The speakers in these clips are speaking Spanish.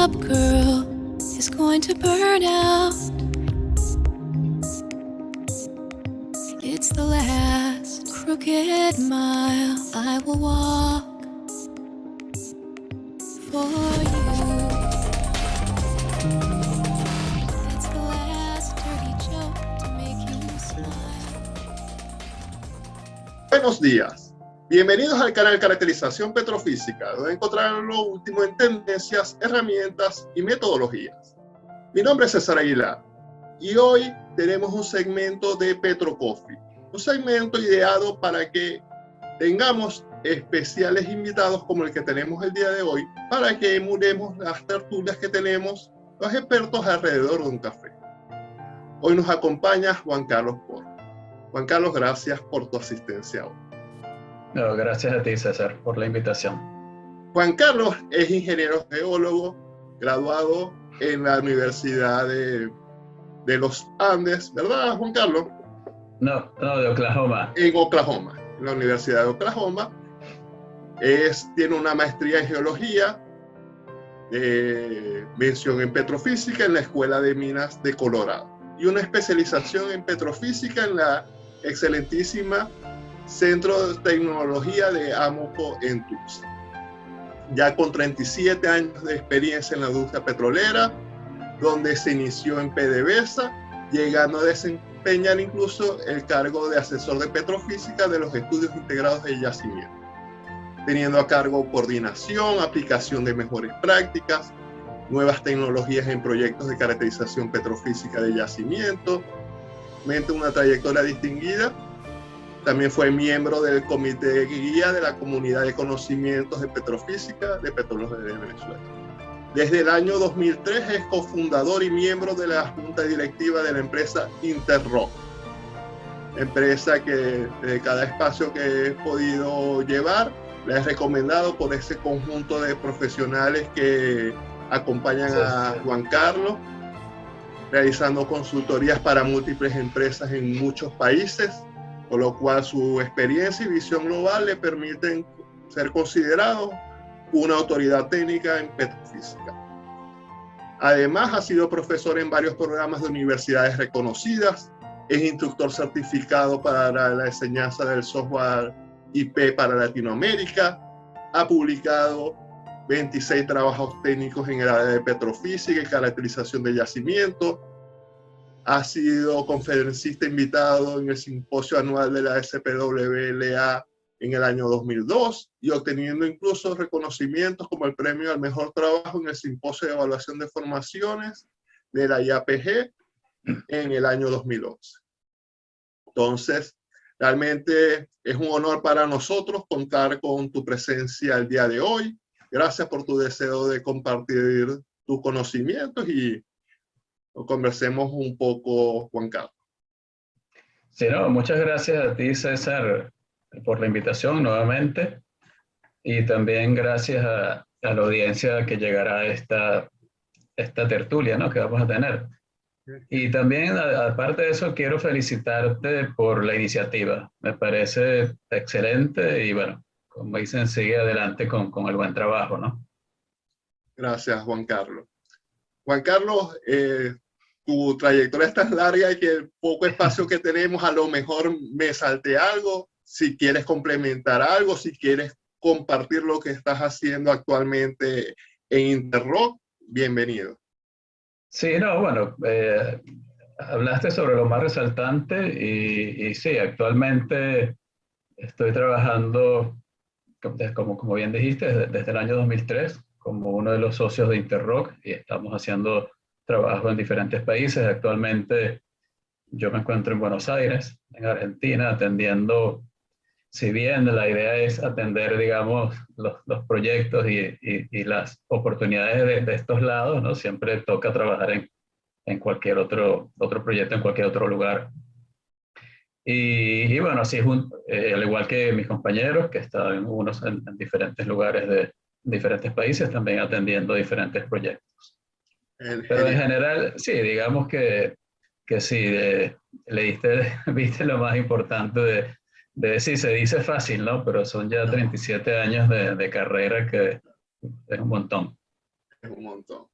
up, girl, is going to burn out. It's the last crooked mile I will walk for you. It's the last dirty joke to make you smile. Buenos días. Bienvenidos al canal Caracterización Petrofísica, donde encontrarán lo último en tendencias, herramientas y metodologías. Mi nombre es César Aguilar y hoy tenemos un segmento de Petro Coffee, un segmento ideado para que tengamos especiales invitados como el que tenemos el día de hoy, para que emulemos las tertulias que tenemos los expertos alrededor de un café. Hoy nos acompaña Juan Carlos Porro. Juan Carlos, gracias por tu asistencia hoy. No, gracias a ti, César, por la invitación. Juan Carlos es ingeniero geólogo, graduado en la Universidad de los Andes, ¿verdad, Juan Carlos? No, de Oklahoma. En Oklahoma, en la Universidad de Oklahoma. Tiene una maestría en geología, mención en petrofísica en la Escuela de Minas de Colorado y una especialización en petrofísica en la excelentísima Centro de Tecnología de Amoco en Tucson. Ya con 37 años de experiencia en la industria petrolera, donde se inició en PDVSA, llegando a desempeñar incluso el cargo de asesor de petrofísica de los estudios integrados de yacimiento, teniendo a cargo coordinación, aplicación de mejores prácticas, nuevas tecnologías en proyectos de caracterización petrofísica de yacimiento, una trayectoria distinguida. También fue miembro del comité de guía de la Comunidad de Conocimientos de Petrofísica de Petróleos de Venezuela. Desde el año 2003 es cofundador y miembro de la junta directiva de la empresa Interrock, empresa que de cada espacio que he podido llevar la he recomendado por ese conjunto de profesionales que acompañan a Juan Carlos, realizando consultorías para múltiples empresas en muchos países, con lo cual su experiencia y visión global le permiten ser considerado una autoridad técnica en petrofísica. Además, ha sido profesor en varios programas de universidades reconocidas, es instructor certificado para la enseñanza del software IP para Latinoamérica, ha publicado 26 trabajos técnicos en el área de petrofísica y caracterización de yacimiento, ha sido conferencista invitado en el simposio anual de la SPWLA en el año 2002 y obteniendo incluso reconocimientos como el premio al mejor trabajo en el simposio de evaluación de formaciones de la IAPG en el año 2011. Entonces, realmente es un honor para nosotros contar con tu presencia el día de hoy. Gracias por tu deseo de compartir tus conocimientos y conversemos un poco, Juan Carlos. Sí, no, muchas gracias a ti, César, por la invitación nuevamente. Y también gracias a la audiencia que llegará a esta tertulia, ¿no?, que vamos a tener. Y también, aparte de eso, quiero felicitarte por la iniciativa. Me parece excelente y, bueno, como dicen, sigue adelante con el buen trabajo, ¿no? Gracias, Juan Carlos. Juan Carlos, tu trayectoria es tan larga y que el poco espacio que tenemos, a lo mejor me salté algo. Si quieres complementar algo, si quieres compartir lo que estás haciendo actualmente en Interrock, bienvenido. Sí, no, bueno, hablaste sobre lo más resaltante y sí, actualmente estoy trabajando, como bien dijiste, desde el año 2003 como uno de los socios de Interrock y estamos haciendo trabajo en diferentes países. Actualmente yo me encuentro en Buenos Aires, en Argentina, atendiendo, si bien la idea es atender, digamos, los proyectos y las oportunidades de estos lados, ¿no? Siempre toca trabajar en cualquier otro proyecto, en cualquier otro lugar. Y bueno, así, al igual que mis compañeros, que están unos en diferentes lugares de diferentes países, también atendiendo diferentes proyectos. Pero en general, sí, digamos que sí, viste lo más importante de sí, se dice fácil, ¿no? Pero son ya 37 años de carrera que es un montón. Es un montón.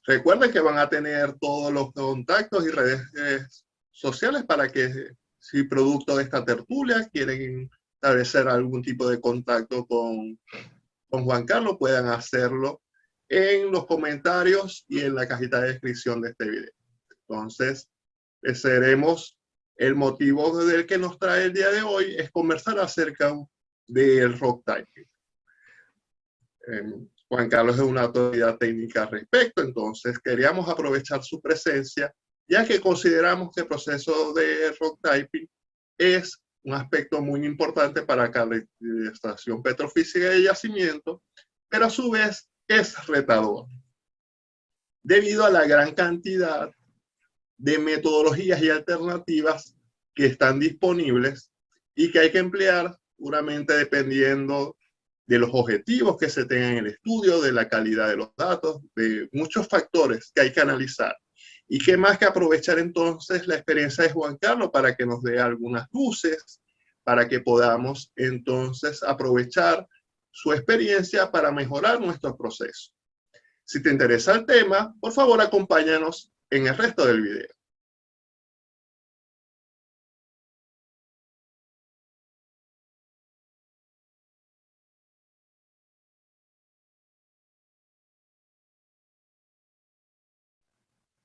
Recuerden que van a tener todos los contactos y redes sociales para que, si producto de esta tertulia quieren establecer algún tipo de contacto con Juan Carlos, puedan hacerlo en los comentarios y en la cajita de descripción de este video. Entonces, seremos el motivo del que nos trae el día de hoy es conversar acerca del rock typing. Juan Carlos es una autoridad técnica al respecto, entonces queríamos aprovechar su presencia, ya que consideramos que el proceso de rock typing es un aspecto muy importante para la caracterización petrofísica de yacimiento, pero a su vez es retador, debido a la gran cantidad de metodologías y alternativas que están disponibles y que hay que emplear seguramente dependiendo de los objetivos que se tengan en el estudio, de la calidad de los datos, de muchos factores que hay que analizar. Y qué más que aprovechar entonces la experiencia de Juan Carlos para que nos dé algunas luces, para que podamos entonces aprovechar su experiencia para mejorar nuestro proceso. Si te interesa el tema, por favor acompáñanos en el resto del video.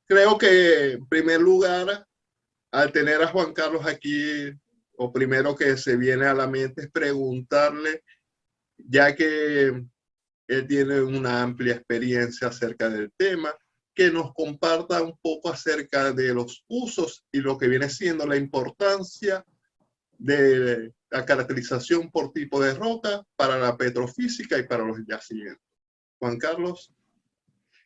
Creo que en primer lugar, al tener a Juan Carlos aquí, lo primero que se viene a la mente es preguntarle, ya que él tiene una amplia experiencia acerca del tema, que nos comparta un poco acerca de los usos y lo que viene siendo la importancia de la caracterización por tipo de roca para la petrofísica y para los yacimientos. Juan Carlos.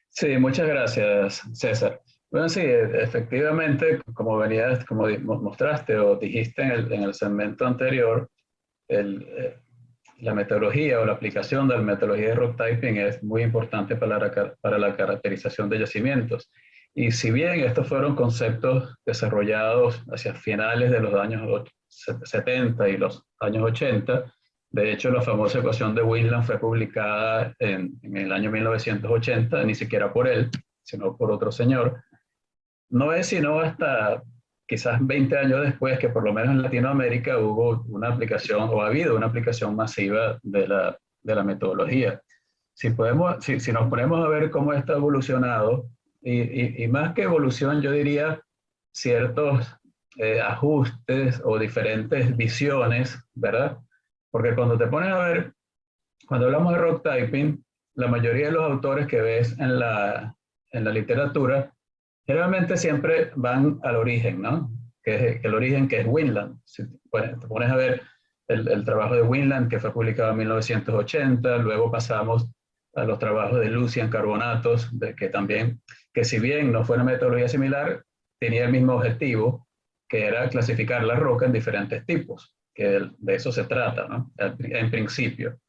Sí, muchas gracias, César. Bueno, sí, efectivamente, como venías, como mostraste o dijiste en el segmento anterior, la metodología o la aplicación de la metodología de rock typing es muy importante para la caracterización de yacimientos. Y si bien estos fueron conceptos desarrollados hacia finales de los años 70 y los años 80, de hecho la famosa ecuación de Wheatland fue publicada en el año 1980, ni siquiera por él, sino por otro señor. No es sino hasta quizás 20 años después que por lo menos en Latinoamérica hubo una aplicación o ha habido una aplicación masiva de la metodología. Si nos ponemos a ver cómo esto ha evolucionado, y más que evolución, yo diría ciertos ajustes o diferentes visiones, ¿verdad? Porque cuando te pones a ver, cuando hablamos de rock typing, la mayoría de los autores que ves en la literatura generalmente siempre van al origen, ¿no? El origen que es Wheatland. Si te pones a ver el trabajo de Wheatland, que fue publicado en 1980, luego pasamos a los trabajos de Lucian Carbonatos, que si bien no fue una metodología similar, tenía el mismo objetivo, que era clasificar la roca en diferentes tipos, que de eso se trata, ¿no? En principio.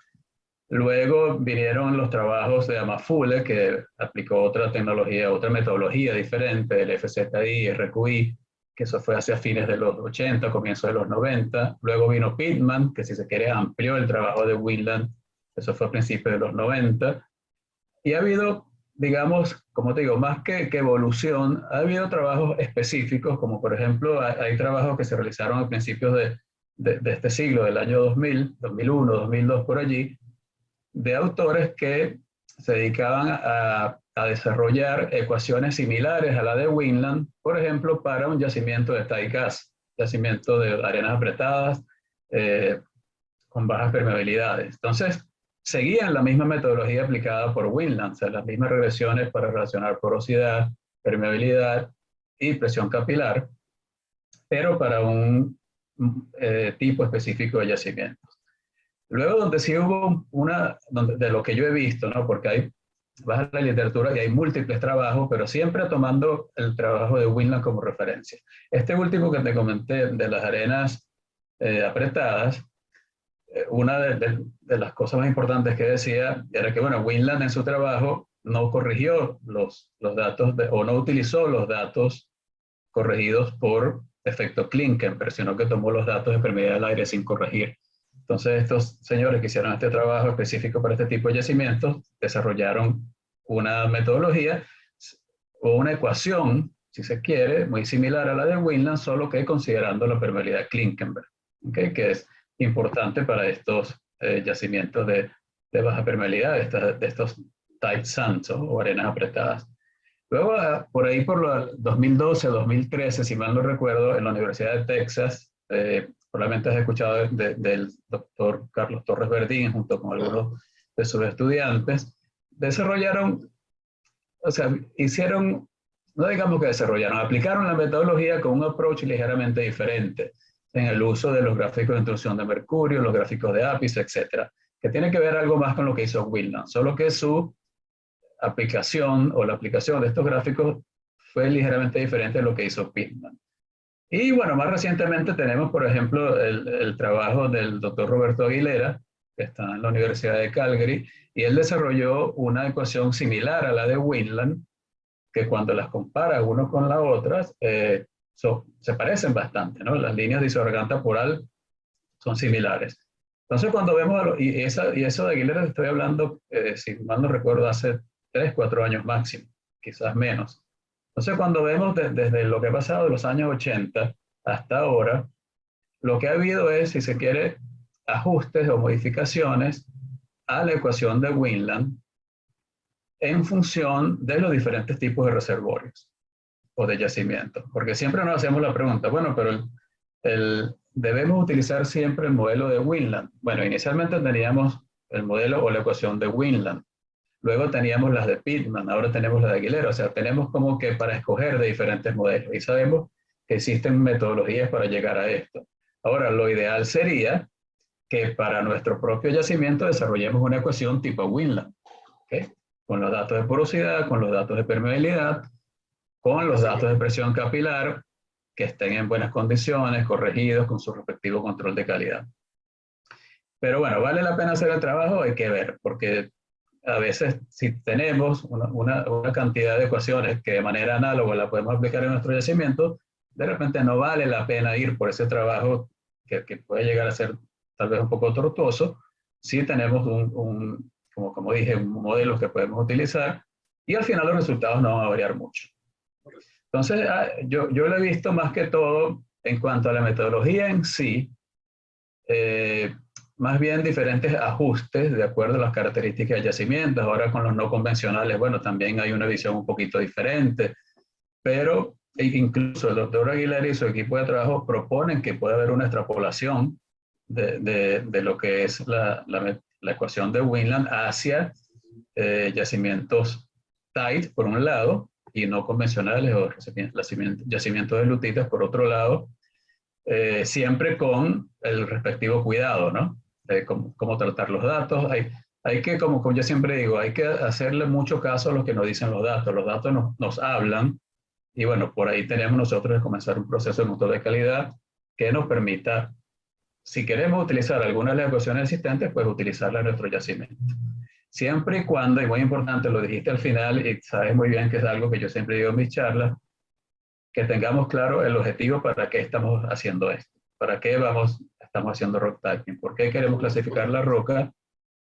Luego vinieron los trabajos de Amafule, que aplicó otra tecnología, otra metodología diferente, el FZI, RQI, que eso fue hacia fines de los 80, comienzos de los 90. Luego vino Pitman, que si se quiere amplió el trabajo de Wheatland, eso fue a principios de los 90. Y ha habido, digamos, como te digo, más que evolución, ha habido trabajos específicos, como por ejemplo, hay trabajos que se realizaron a principios de este siglo, del año 2000, 2001, 2002, por allí, de autores que se dedicaban a desarrollar ecuaciones similares a la de Wheatland, por ejemplo, para un yacimiento de tight gas, yacimiento de arenas apretadas, con bajas permeabilidades. Entonces, seguían la misma metodología aplicada por Wheatland, o sea, las mismas regresiones para relacionar porosidad, permeabilidad y presión capilar, pero para un tipo específico de yacimientos. Luego, donde sí hubo de lo que yo he visto, ¿no? Porque vas a la literatura y hay múltiples trabajos, pero siempre tomando el trabajo de Wheatland como referencia. Este último que te comenté, de las arenas apretadas, una de las cosas más importantes que decía era que, bueno, Wheatland en su trabajo no corrigió los datos, o no utilizó los datos corregidos por efecto Klinkenberg, sino que tomó los datos de permeabilidad del aire sin corregir. Entonces, estos señores que hicieron este trabajo específico para este tipo de yacimientos desarrollaron una metodología o una ecuación, si se quiere, muy similar a la de Winland, solo que considerando la permeabilidad Klinkenberg, ¿okay? Que es importante para estos yacimientos de baja permeabilidad, de estos tight sands o arenas apretadas. Luego, por ahí por los 2012, 2013, si mal no recuerdo, en la Universidad de Texas, probablemente has escuchado del doctor Carlos Torres Verdín, junto con algunos de sus estudiantes, desarrollaron, o sea, hicieron, no digamos que desarrollaron, aplicaron la metodología con un approach ligeramente diferente en el uso de los gráficos de intrusión de mercurio, los gráficos de ápice, etcétera, que tiene que ver algo más con lo que hizo Winland, solo que su aplicación o la aplicación de estos gráficos fue ligeramente diferente de lo que hizo Pitman. Y bueno, más recientemente tenemos, por ejemplo, el trabajo del doctor Roberto Aguilera, que está en la Universidad de Calgary, y él desarrolló una ecuación similar a la de Winland, que cuando las compara uno con la otra, se parecen bastante, ¿no? Las líneas de isoargán temporal son similares. Entonces, cuando vemos, y eso de Aguilera estoy hablando, si mal no recuerdo, hace 3, 4 años máximo, quizás menos. Entonces, cuando vemos desde lo que ha pasado de los años 80 hasta ahora, lo que ha habido es, si se quiere, ajustes o modificaciones a la ecuación de Winland en función de los diferentes tipos de reservorios o de yacimientos. Porque siempre nos hacemos la pregunta, bueno, pero ¿debemos utilizar siempre el modelo de Winland? Bueno, inicialmente teníamos el modelo o la ecuación de Winland. Luego teníamos las de Pitman, ahora tenemos las de Aguilera. O sea, tenemos como que para escoger de diferentes modelos. Y sabemos que existen metodologías para llegar a esto. Ahora, lo ideal sería que para nuestro propio yacimiento desarrollemos una ecuación tipo Winland, ¿okay? Con los datos de porosidad, con los datos de permeabilidad, con los datos de presión capilar, que estén en buenas condiciones, corregidos con su respectivo control de calidad. Pero bueno, ¿vale la pena hacer el trabajo? Hay que ver, porque a veces si tenemos una cantidad de ecuaciones que de manera análoga la podemos aplicar en nuestro yacimiento, de repente no vale la pena ir por ese trabajo que puede llegar a ser tal vez un poco tortuoso, si tenemos como dije, un modelo que podemos utilizar y al final los resultados no van a variar mucho. Entonces, yo lo he visto más que todo en cuanto a la metodología en sí, más bien diferentes ajustes de acuerdo a las características de yacimientos. Ahora con los no convencionales, bueno, también hay una visión un poquito diferente, pero incluso el doctor Aguilera y su equipo de trabajo proponen que puede haber una extrapolación de lo que es la ecuación de Winland hacia yacimientos tight, por un lado, y no convencionales o yacimientos de lutitas, por otro lado, siempre con el respectivo cuidado, ¿no? Cómo tratar los datos. Hay que, como yo siempre digo, hay que hacerle mucho caso a lo que nos dicen los datos. Los datos nos hablan y bueno, por ahí tenemos nosotros que comenzar un proceso de control de calidad que nos permita, si queremos utilizar alguna de las ecuaciones existentes, pues utilizarla en nuestro yacimiento. Siempre y cuando, y muy importante, lo dijiste al final, y sabes muy bien que es algo que yo siempre digo en mis charlas, que tengamos claro el objetivo para qué estamos haciendo esto, para qué estamos haciendo rock typing, por qué queremos clasificar la roca,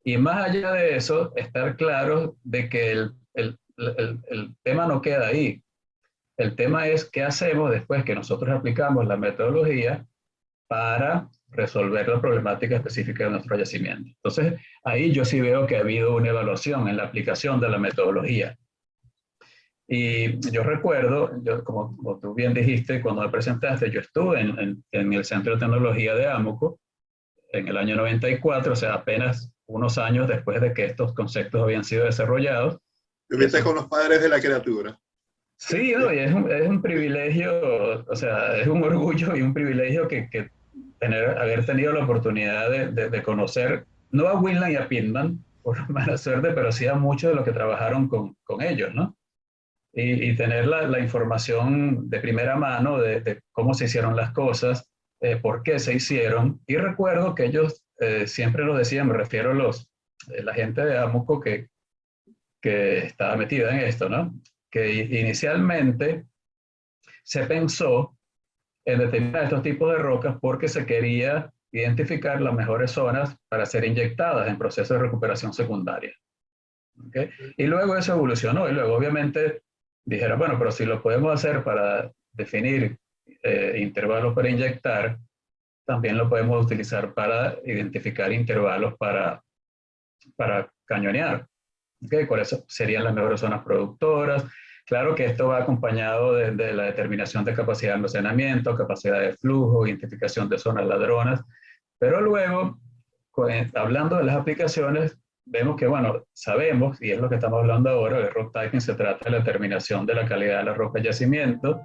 y más allá de eso, estar claros de que el tema no queda ahí. El tema es qué hacemos después que nosotros aplicamos la metodología para resolver la problemática específica de nuestro yacimiento. Entonces, ahí yo sí veo que ha habido una evaluación en la aplicación de la metodología. Y yo recuerdo, como tú bien dijiste, cuando me presentaste, yo estuve en el Centro de Tecnología de Amoco en el año 94, o sea, apenas unos años después de que estos conceptos habían sido desarrollados. Estuviste con los padres de la criatura. Sí, no, y es un privilegio, o sea, es un orgullo y un privilegio que haber tenido la oportunidad de conocer, no a Winland y a Pitman, por mala suerte, pero sí a muchos de los que trabajaron con ellos, ¿no? Y tener la información de primera mano de cómo se hicieron las cosas, por qué se hicieron. Y recuerdo que ellos siempre lo decían, me refiero a la gente de Amoco que estaba metida en esto, ¿no? Que inicialmente se pensó en determinar estos tipos de rocas porque se quería identificar las mejores zonas para ser inyectadas en procesos de recuperación secundaria. ¿ok? Y luego eso evolucionó, y luego obviamente dijeron, bueno, pero si lo podemos hacer para definir intervalos para inyectar, también lo podemos utilizar para identificar intervalos para cañonear. ¿Okay? Por eso serían las mejores zonas productoras. Claro que esto va acompañado de la determinación de capacidad de almacenamiento, capacidad de flujo, identificación de zonas ladronas, pero luego, hablando de las aplicaciones, vemos que, bueno, sabemos, y es lo que estamos hablando ahora, el rock typing se trata de la determinación de la calidad de la roca de yacimiento,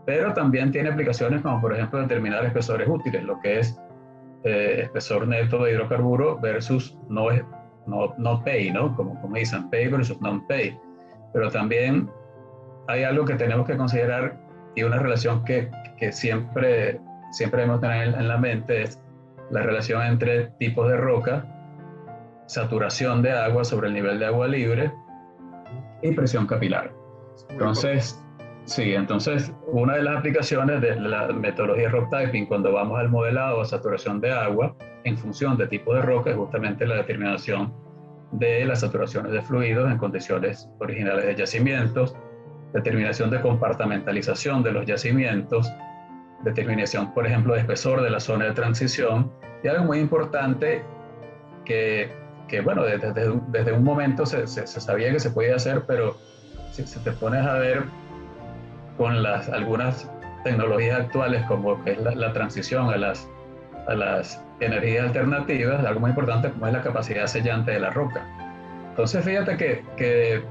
pero también tiene aplicaciones como, por ejemplo, determinar espesores útiles, lo que es espesor neto de hidrocarburo versus no pay, ¿no? Como dicen, pay versus non-pay. Pero también hay algo que tenemos que considerar y una relación que siempre debemos tener en la mente es la relación entre tipos de roca, saturación de agua sobre el nivel de agua libre y presión capilar. Entonces, sí, entonces una de las aplicaciones de la metodología rock typing cuando vamos al modelado a saturación de agua en función de tipo de roca es justamente la determinación de las saturaciones de fluidos en condiciones originales de yacimientos, determinación de compartimentalización de los yacimientos, determinación, por ejemplo, de espesor de la zona de transición, y algo muy importante que bueno, desde un momento se sabía que se podía hacer, pero si te pones a ver con algunas tecnologías actuales, como que es la transición a las energías alternativas, algo muy importante como es la capacidad sellante de la roca. Entonces fíjate que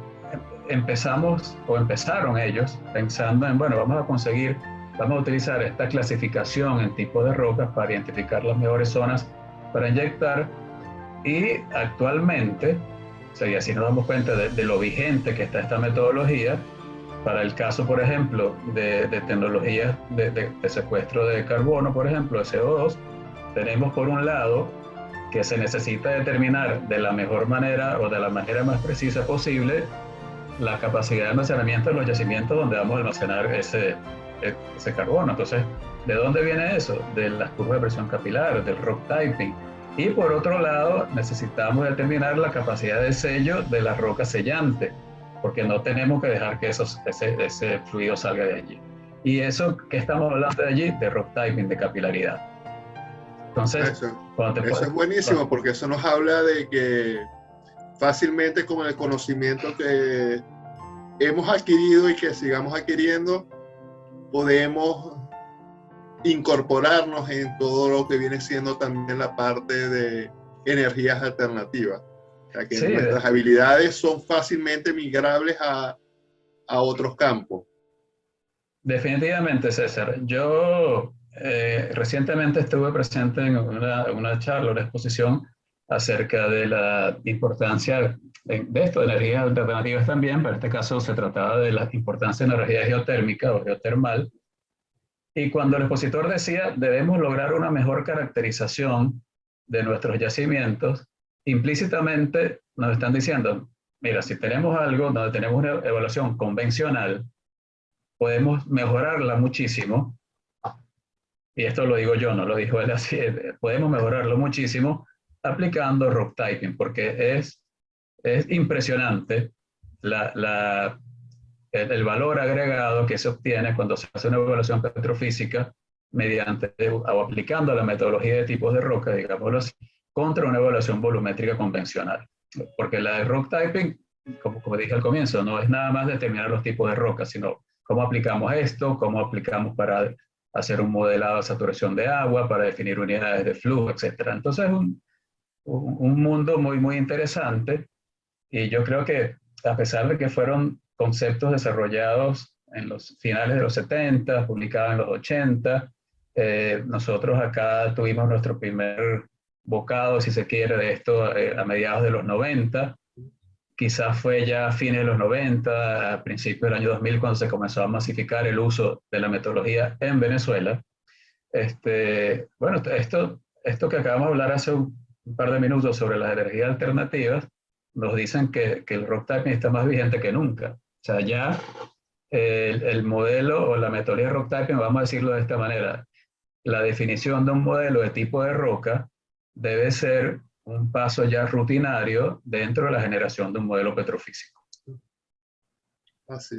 empezaron ellos pensando en, bueno, vamos a utilizar esta clasificación en tipos de rocas para identificar las mejores zonas para inyectar, y actualmente, o sea, y así nos damos cuenta de lo vigente que está esta metodología, para el caso, por ejemplo, de tecnologías de secuestro de carbono, por ejemplo, de CO2, tenemos por un lado que se necesita determinar de la mejor manera o de la manera más precisa posible la capacidad de almacenamiento de los yacimientos donde vamos a almacenar ese carbono. Entonces, ¿de dónde viene eso? De las curvas de presión capilar, del rock typing. Y por otro lado, necesitamos determinar la capacidad de sello de la roca sellante, porque no tenemos que dejar que ese fluido salga de allí. Y eso que estamos hablando de allí, de rock typing, de capilaridad. Entonces, eso es buenísimo, porque eso nos habla de que fácilmente con el conocimiento que hemos adquirido y que sigamos adquiriendo, podemos incorporarnos en todo lo que viene siendo también la parte de energías alternativas. O sea, que sí, nuestras habilidades son fácilmente migrables a otros campos. Definitivamente, César. Yo recientemente estuve presente en una charla, una exposición acerca de la importancia de esto, de energías alternativas también, pero en este caso se trataba de la importancia de energía geotérmica o geotermal. Y cuando el expositor decía, debemos lograr una mejor caracterización de nuestros yacimientos, implícitamente nos están diciendo, mira, si tenemos algo donde tenemos una evaluación convencional, podemos mejorarla muchísimo, y esto lo digo yo, no lo dijo él así, podemos mejorarlo muchísimo aplicando rock typing, porque es impresionante el valor agregado que se obtiene cuando se hace una evaluación petrofísica mediante o aplicando la metodología de tipos de roca, digámoslo así, contra una evaluación volumétrica convencional. Porque la de rock typing, como dije al comienzo, no es nada más determinar los tipos de rocas, sino cómo aplicamos esto, cómo aplicamos para hacer un modelado de saturación de agua, para definir unidades de flujo, etc. Entonces es un mundo muy, muy interesante, y yo creo que a pesar de que fueron conceptos desarrollados en los finales de los 70, publicados en los 80, nosotros acá tuvimos nuestro primer bocado, si se quiere, de esto a mediados de los 90, quizás fue ya a fines de los 90, a principios del año 2000, cuando se comenzó a masificar el uso de la metodología en Venezuela. Bueno, esto que acabamos de hablar hace un par de minutos sobre las energías alternativas, nos dicen que el rock typing está más vigente que nunca. O sea, ya el modelo o la metodología de rock typing, vamos a decirlo de esta manera, la definición de un modelo de tipo de roca debe ser un paso ya rutinario dentro de la generación de un modelo petrofísico. Así.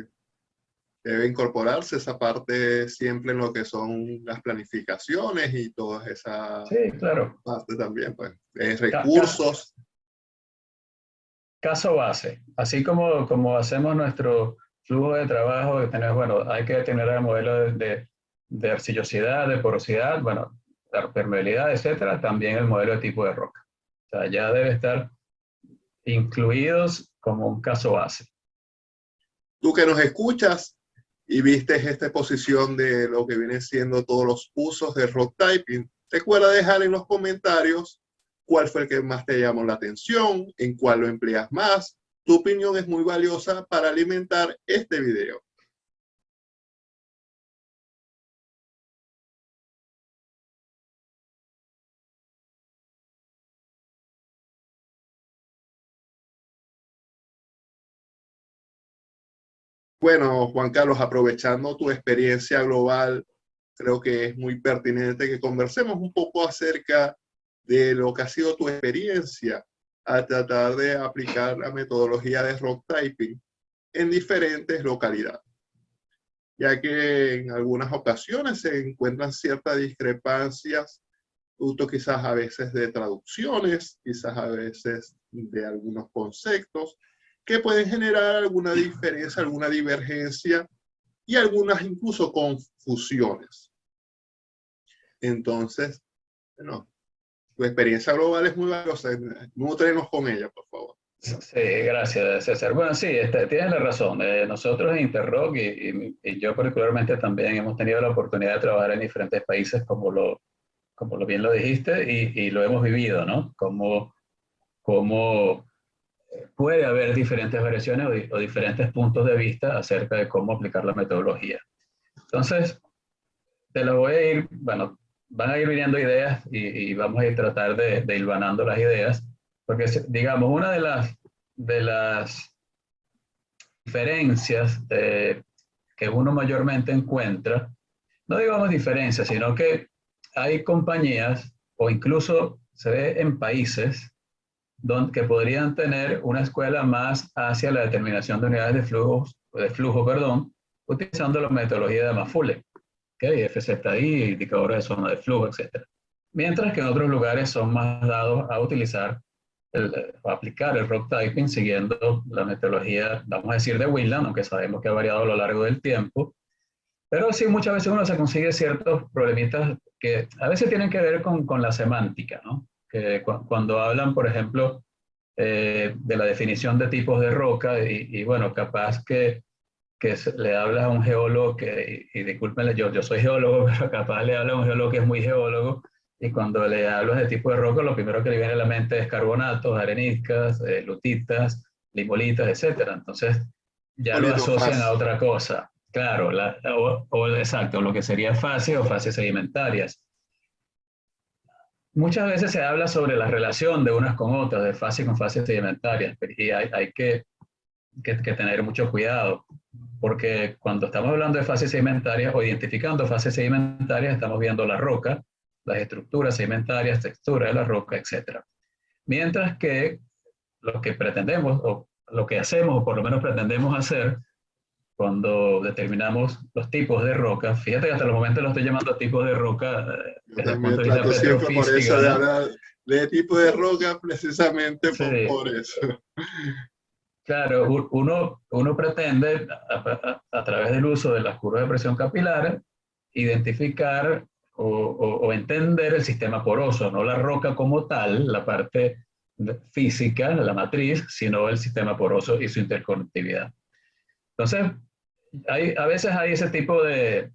Debe incorporarse esa parte siempre en lo que son las planificaciones y todas esas Sí, claro. partes también, pues, recursos. Caso base, así como hacemos nuestro flujo de trabajo, que tenemos, bueno, hay que tener el modelo de arcillosidad, de porosidad, bueno, la permeabilidad, etcétera, también el modelo de tipo de roca. O sea, ya debe estar incluidos como un caso base. Tú que nos escuchas y viste esta exposición de lo que vienen siendo todos los usos de rock typing, recuerda dejar en los comentarios cuál fue el que más te llamó la atención, en cuál lo empleas más. Tu opinión es muy valiosa para alimentar este video. Bueno, Juan Carlos, aprovechando tu experiencia global, creo que es muy pertinente que conversemos un poco acerca de lo que ha sido tu experiencia al tratar de aplicar la metodología de rock typing en diferentes localidades, ya que en algunas ocasiones se encuentran ciertas discrepancias, producto quizás a veces de traducciones, quizás a veces de algunos conceptos, que pueden generar alguna diferencia, alguna divergencia y algunas incluso confusiones. Entonces, bueno, tu experiencia global es muy valiosa. Nútrenos con ella, por favor. Sí, gracias, César. Bueno, sí, tienes la razón. Nosotros en Interrock y yo particularmente también hemos tenido la oportunidad de trabajar en diferentes países, como lo bien lo dijiste, y lo hemos vivido, ¿no? Como puede haber diferentes variaciones o diferentes puntos de vista acerca de cómo aplicar la metodología. Entonces, te lo voy a ir, bueno, van a ir viniendo ideas y vamos a ir tratar de hilvanando las ideas, porque digamos, una de las diferencias que uno mayormente encuentra, no digamos diferencias, sino que hay compañías o incluso se ve en países que podrían tener una escuela más hacia la determinación de unidades de flujo, perdón, utilizando la metodología de Amafulle, ¿okay? FZI, indicadores de zona de flujo, etc. Mientras que en otros lugares son más dados a utilizar, a aplicar el rock typing siguiendo la metodología, vamos a decir, de Winland, aunque sabemos que ha variado a lo largo del tiempo. Pero sí, muchas veces uno se consigue ciertos problemitas que a veces tienen que ver con la semántica, ¿no? Que cuando hablan, por ejemplo, de la definición de tipos de roca y bueno, capaz que le hablas a un geólogo y discúlpenle, yo soy geólogo, pero capaz le hablas a un geólogo que es muy geólogo y cuando le hablas de tipo de roca, lo primero que le viene a la mente es carbonatos, areniscas, lutitas, limolitas, etcétera. Entonces ya lo asocian a otra cosa. Claro, exacto, lo que sería fases o fases sedimentarias. Muchas veces se habla sobre la relación de unas con otras, de fases con fases sedimentarias, y hay que tener mucho cuidado, porque cuando estamos hablando de fases sedimentarias o identificando fases sedimentarias, estamos viendo la roca, las estructuras sedimentarias, textura de la roca, etc. Mientras que lo que pretendemos, o lo que hacemos, o por lo menos pretendemos hacer, cuando determinamos los tipos de roca, fíjate que hasta el momento lo estoy llamando tipos de roca desde el punto de vista petrofísico, por eso ¿no? de hablar de tipo de roca, precisamente Sí. por eso. Claro, uno pretende, a través del uso de las curvas de presión capilar, identificar o entender el sistema poroso, no la roca como tal, la parte física, la matriz, sino el sistema poroso y su interconectividad. Entonces, a veces hay ese tipo de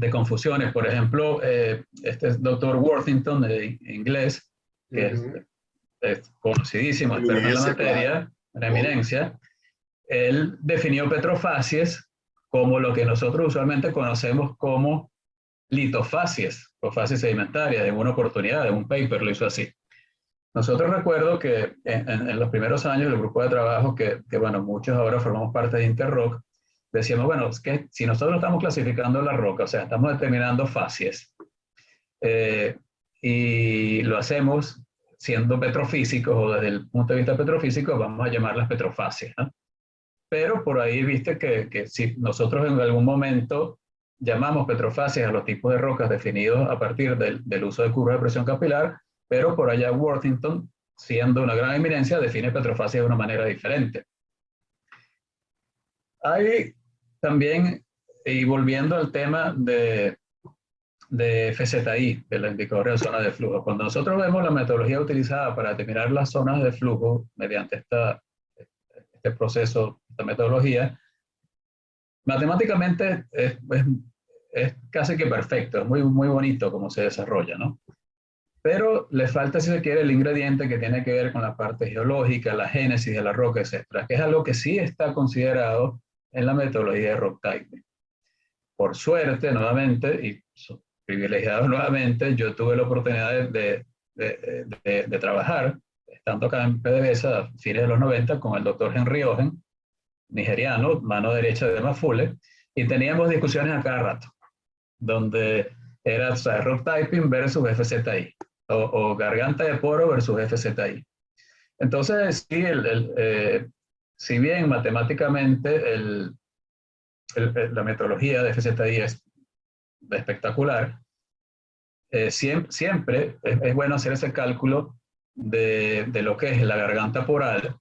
confusiones. Por ejemplo, este doctor Worthington, de inglés, que es conocidísimo, experto en la materia, una eminencia, él definió petrofacies como lo que nosotros usualmente conocemos como litofacies o fases sedimentarias. En una oportunidad, en un paper lo hizo así. Nosotros recuerdo que en los primeros años del grupo de trabajo, que bueno, muchos ahora formamos parte de Interrock, decíamos, bueno, es que si nosotros estamos clasificando la roca, o sea, estamos determinando facies, y lo hacemos siendo petrofísicos o desde el punto de vista petrofísico, vamos a llamarlas petrofáseas, ¿no? Pero por ahí viste que si nosotros en algún momento llamamos petrofáseas a los tipos de rocas definidos a partir del uso de curvas de presión capilar, pero por allá Worthington, siendo una gran eminencia, define petrofáseas de una manera diferente. Hay también, y volviendo al tema de FZI, de los indicadores de zonas de flujo, cuando nosotros vemos la metodología utilizada para determinar las zonas de flujo mediante este proceso, esta metodología, matemáticamente es casi que perfecto, es muy, muy bonito cómo se desarrolla, ¿no? Pero le falta, si se quiere, el ingrediente que tiene que ver con la parte geológica, la génesis de la roca, etcétera, que es algo que sí está considerado en la metodología de rock typing. Por suerte, nuevamente, y privilegiado nuevamente, yo tuve la oportunidad de trabajar, estando acá en PDVSA a fines de los 90, con el doctor Henry Ogen, nigeriano, mano derecha de Mafule, y teníamos discusiones a cada rato, donde era, o sea, rock typing versus FZI, o garganta de poro versus FZI. Entonces, sí, si bien matemáticamente la metodología de FZI es espectacular, siempre es bueno hacer ese cálculo de lo que es la garganta poral,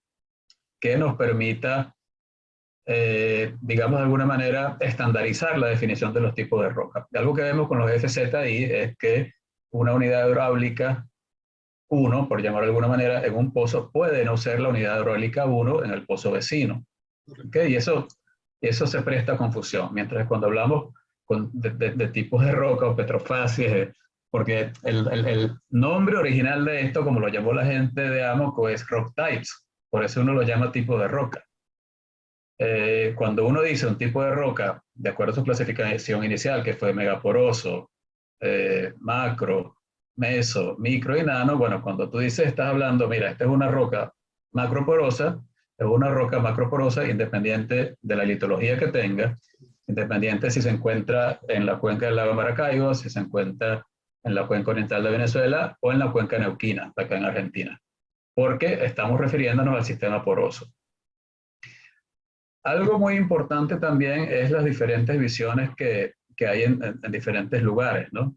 que nos permita, digamos de alguna manera, estandarizar la definición de los tipos de roca. Algo que vemos con los FZI es que una unidad hidráulica 1, por llamarlo de alguna manera, en un pozo puede no ser la unidad hidráulica 1 en el pozo vecino. ¿Okay? Y eso se presta a confusión. Mientras cuando hablamos de tipos de roca o petrofáseas, porque el nombre original de esto, como lo llamó la gente de Amoco, es rock types. Por eso uno lo llama tipo de roca. Cuando uno dice un tipo de roca, de acuerdo a su clasificación inicial, que fue megaporoso, macro, meso, micro y nano, bueno, cuando tú dices, estás hablando, mira, esta es una roca macroporosa, es una roca macroporosa independiente de la litología que tenga, independiente si se encuentra en la cuenca del lago Maracaibo, si se encuentra en la cuenca oriental de Venezuela o en la cuenca neuquina, acá en Argentina, porque estamos refiriéndonos al sistema poroso. Algo muy importante también es las diferentes visiones que hay en diferentes lugares, ¿no?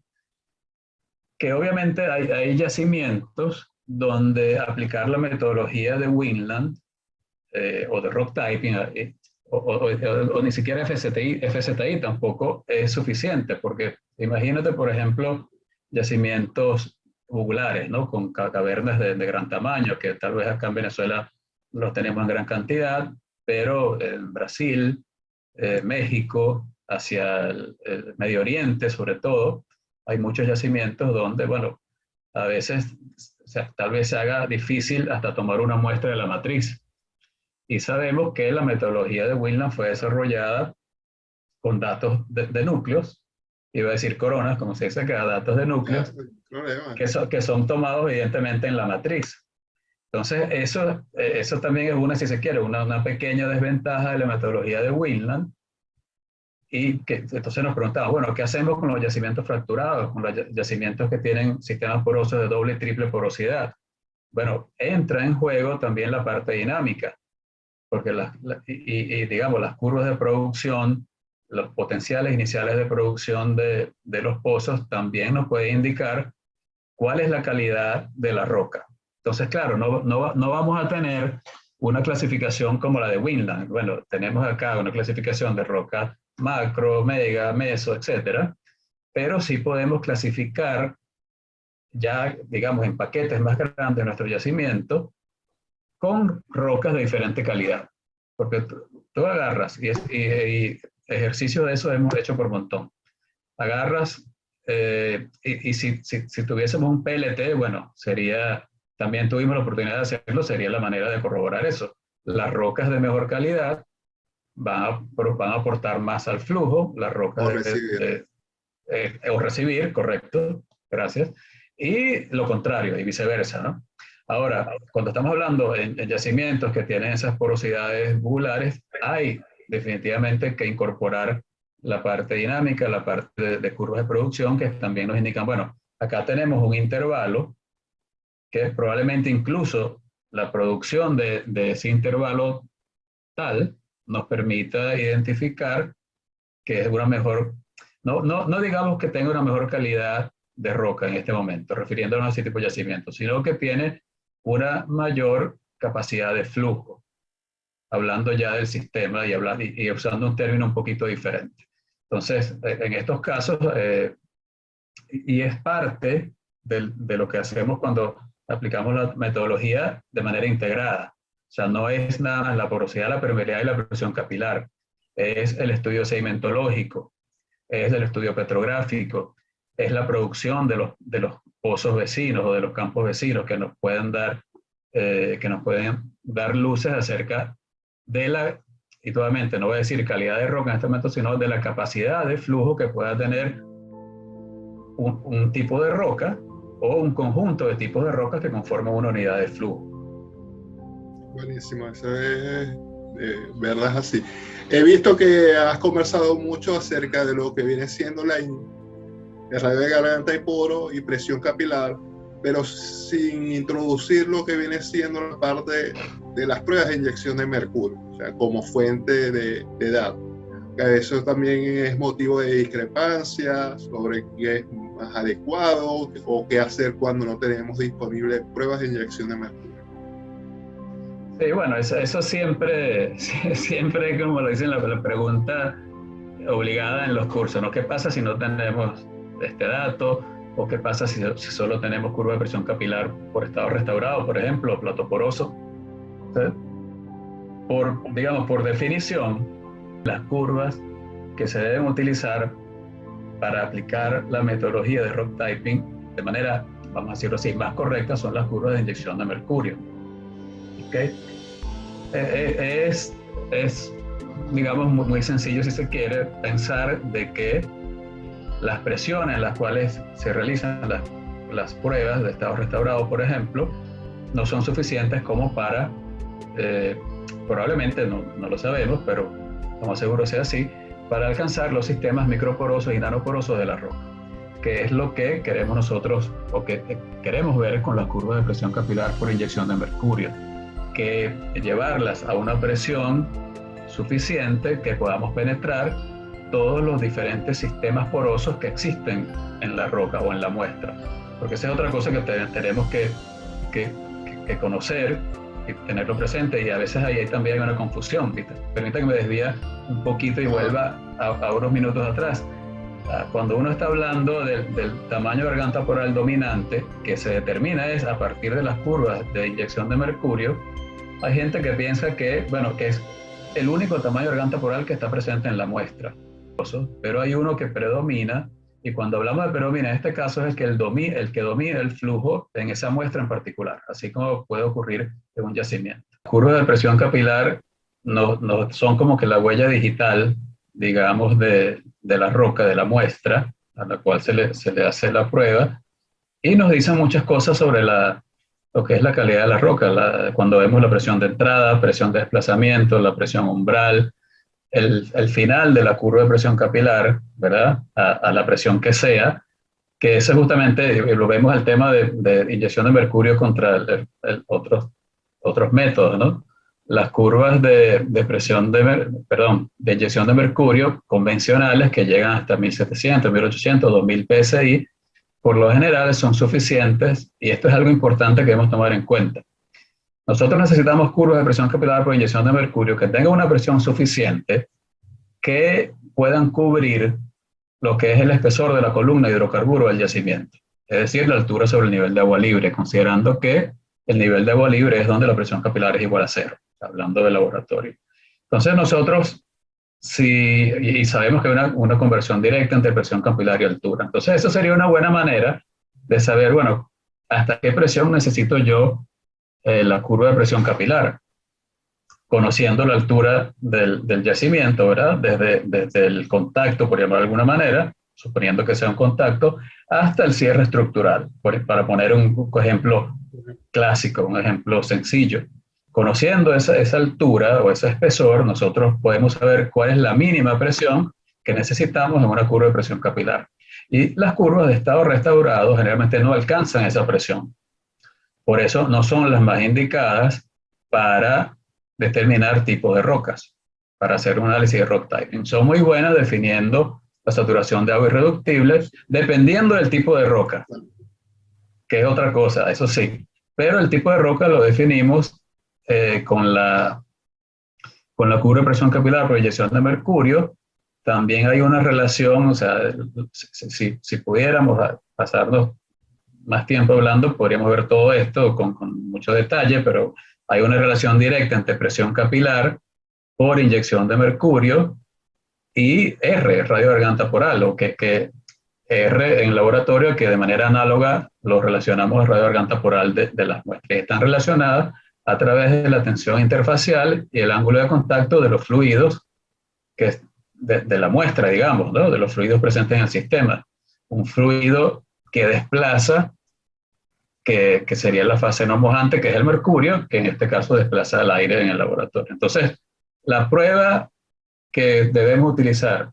Que obviamente hay yacimientos donde aplicar la metodología de Winland o de rock typing o ni siquiera FZI tampoco es suficiente, porque imagínate, por ejemplo, yacimientos jugulares, ¿no? Con cavernas de gran tamaño, que tal vez acá en Venezuela los tenemos en gran cantidad, pero en Brasil, México, hacia el Medio Oriente sobre todo, hay muchos yacimientos donde, bueno, a veces, o sea, tal vez se haga difícil hasta tomar una muestra de la matriz. Y sabemos que la metodología de Winland fue desarrollada con datos de núcleos, iba a decir coronas, como se dice acá, datos de núcleos, que son tomados evidentemente en la matriz. Entonces, eso también es una, si se quiere, una pequeña desventaja de la metodología de Winland. Y que entonces nos preguntamos, bueno, ¿qué hacemos con los yacimientos fracturados, con los yacimientos que tienen sistemas porosos de doble y triple porosidad? Bueno, entra en juego también la parte dinámica, porque digamos, las curvas de producción, los potenciales iniciales de producción de los pozos también nos puede indicar cuál es la calidad de la roca. Entonces, claro, no vamos a tener una clasificación como la de Winland. Bueno, tenemos acá una clasificación de roca macro, mega, meso, etcétera, pero sí podemos clasificar ya, digamos, en paquetes más grandes nuestro yacimiento con rocas de diferente calidad, porque tú agarras, y ejercicio de eso hemos hecho por montón, agarras, y si tuviésemos un PLT, bueno, también tuvimos la oportunidad de hacerlo, sería la manera de corroborar eso. Las rocas de mejor calidad van a aportar más al flujo, las rocas o recibir, correcto, gracias, y lo contrario, y viceversa, ¿no? Ahora, cuando estamos hablando en yacimientos que tienen esas porosidades tubulares, hay definitivamente que incorporar la parte dinámica, la parte de curvas de producción, que también nos indican, bueno, acá tenemos un intervalo que probablemente incluso la producción de ese intervalo tal nos permita identificar que es una mejor, no digamos que tenga una mejor calidad de roca en este momento, refiriéndonos a ese tipo de yacimiento, sino que tiene una mayor capacidad de flujo, hablando ya del sistema y usando un término un poquito diferente. Entonces, en estos casos, y es parte de lo que hacemos cuando aplicamos la metodología de manera integrada. O sea, no es nada más la porosidad, la permeabilidad y la presión capilar. Es el estudio sedimentológico, es el estudio petrográfico, es la producción de los pozos vecinos o de los campos vecinos que nos pueden dar luces acerca de la, y nuevamente no voy a decir calidad de roca en este momento, sino de la capacidad de flujo que pueda tener un tipo de roca o un conjunto de tipos de rocas que conforman una unidad de flujo. Buenísimo, eso es verdad, es así. He visto que has conversado mucho acerca de lo que viene siendo el radio de garganta y poro y presión capilar, pero sin introducir lo que viene siendo la parte de las pruebas de inyección de mercurio, o sea, como fuente de datos. Que eso también es motivo de discrepancia sobre qué es más adecuado o qué hacer cuando no tenemos disponibles pruebas de inyección de mercurio. Sí, bueno, eso siempre, como lo dicen, la pregunta obligada en los cursos, ¿no? ¿Qué pasa si no tenemos este dato? ¿O qué pasa si solo tenemos curva de presión capilar por estado restaurado, por ejemplo, o plato poroso? ¿Sí? Por definición, las curvas que se deben utilizar para aplicar la metodología de rock typing de manera, vamos a decirlo así, más correcta son las curvas de inyección de mercurio. ¿Okay? Es digamos, muy sencillo, si se quiere, pensar de que las presiones en las cuales se realizan las pruebas de estado restaurado, por ejemplo, no son suficientes como para, probablemente no lo sabemos, pero lo más seguro sea así, para alcanzar los sistemas microporosos y nanoporosos de la roca, que es lo que queremos nosotros, o que queremos ver con las curvas de presión capilar por inyección de mercurio, que llevarlas a una presión suficiente que podamos penetrar todos los diferentes sistemas porosos que existen en la roca o en la muestra, porque esa es otra cosa que tenemos que conocer y tenerlo presente, y a veces ahí también hay una confusión, ¿viste? Permítame que me desvíe un poquito y vuelva a unos minutos atrás. Cuando uno está hablando del tamaño de garganta poral dominante, que se determina es a partir de las curvas de inyección de mercurio, hay gente que piensa que es el único tamaño de garganta poral que está presente en la muestra, pero hay uno que predomina, y cuando hablamos de predomina, en este caso es el que domina el flujo en esa muestra en particular, así como puede ocurrir en un yacimiento. Las curvas de presión capilar no son como que la huella digital, digamos, de la roca, de la muestra, a la cual se le hace la prueba, y nos dicen muchas cosas sobre lo que es la calidad de la roca, cuando vemos la presión de entrada, presión de desplazamiento, la presión umbral, el final de la curva de presión capilar, ¿verdad? A la presión que sea, que ese justamente, lo vemos el tema de inyección de mercurio contra otros métodos, ¿no? Las curvas de presión de inyección de mercurio convencionales que llegan hasta 1700, 1800, 2000 psi, por lo general son suficientes, y esto es algo importante que debemos tomar en cuenta. Nosotros necesitamos curvas de presión capilar por inyección de mercurio que tengan una presión suficiente que puedan cubrir lo que es el espesor de la columna de hidrocarburos del yacimiento, es decir, la altura sobre el nivel de agua libre, considerando que el nivel de agua libre es donde la presión capilar es igual a 0, hablando del laboratorio. Entonces nosotros, y sabemos que hay una conversión directa entre presión capilar y altura. Entonces eso sería una buena manera de saber, bueno, hasta qué presión necesito yo la curva de presión capilar, conociendo la altura del yacimiento, ¿verdad? Desde el contacto, por llamarlo de alguna manera, suponiendo que sea un contacto, hasta el cierre estructural, para poner un ejemplo clásico, un ejemplo sencillo. Conociendo esa altura o ese espesor, nosotros podemos saber cuál es la mínima presión que necesitamos en una curva de presión capilar. Y las curvas de estado restaurado generalmente no alcanzan esa presión. Por eso no son las más indicadas para determinar tipos de rocas, para hacer un análisis de rock typing. Son muy buenas definiendo la saturación de agua irreductible, dependiendo del tipo de roca, que es otra cosa, eso sí. Pero el tipo de roca lo definimos con la curva de presión capilar por inyección de mercurio. También hay una relación, o sea, si pudiéramos pasarnos más tiempo hablando, podríamos ver todo esto con mucho detalle, pero hay una relación directa entre presión capilar por inyección de mercurio y R, radio garganta poral, o que R en laboratorio, que de manera análoga lo relacionamos a radio garganta poral de las muestras. Están relacionadas a través de la tensión interfacial y el ángulo de contacto de los fluidos que de la muestra, digamos, ¿no? De los fluidos presentes en el sistema. Un fluido que desplaza, que sería la fase no mojante, que es el mercurio, que en este caso desplaza el aire en el laboratorio. Entonces, la prueba que debemos utilizar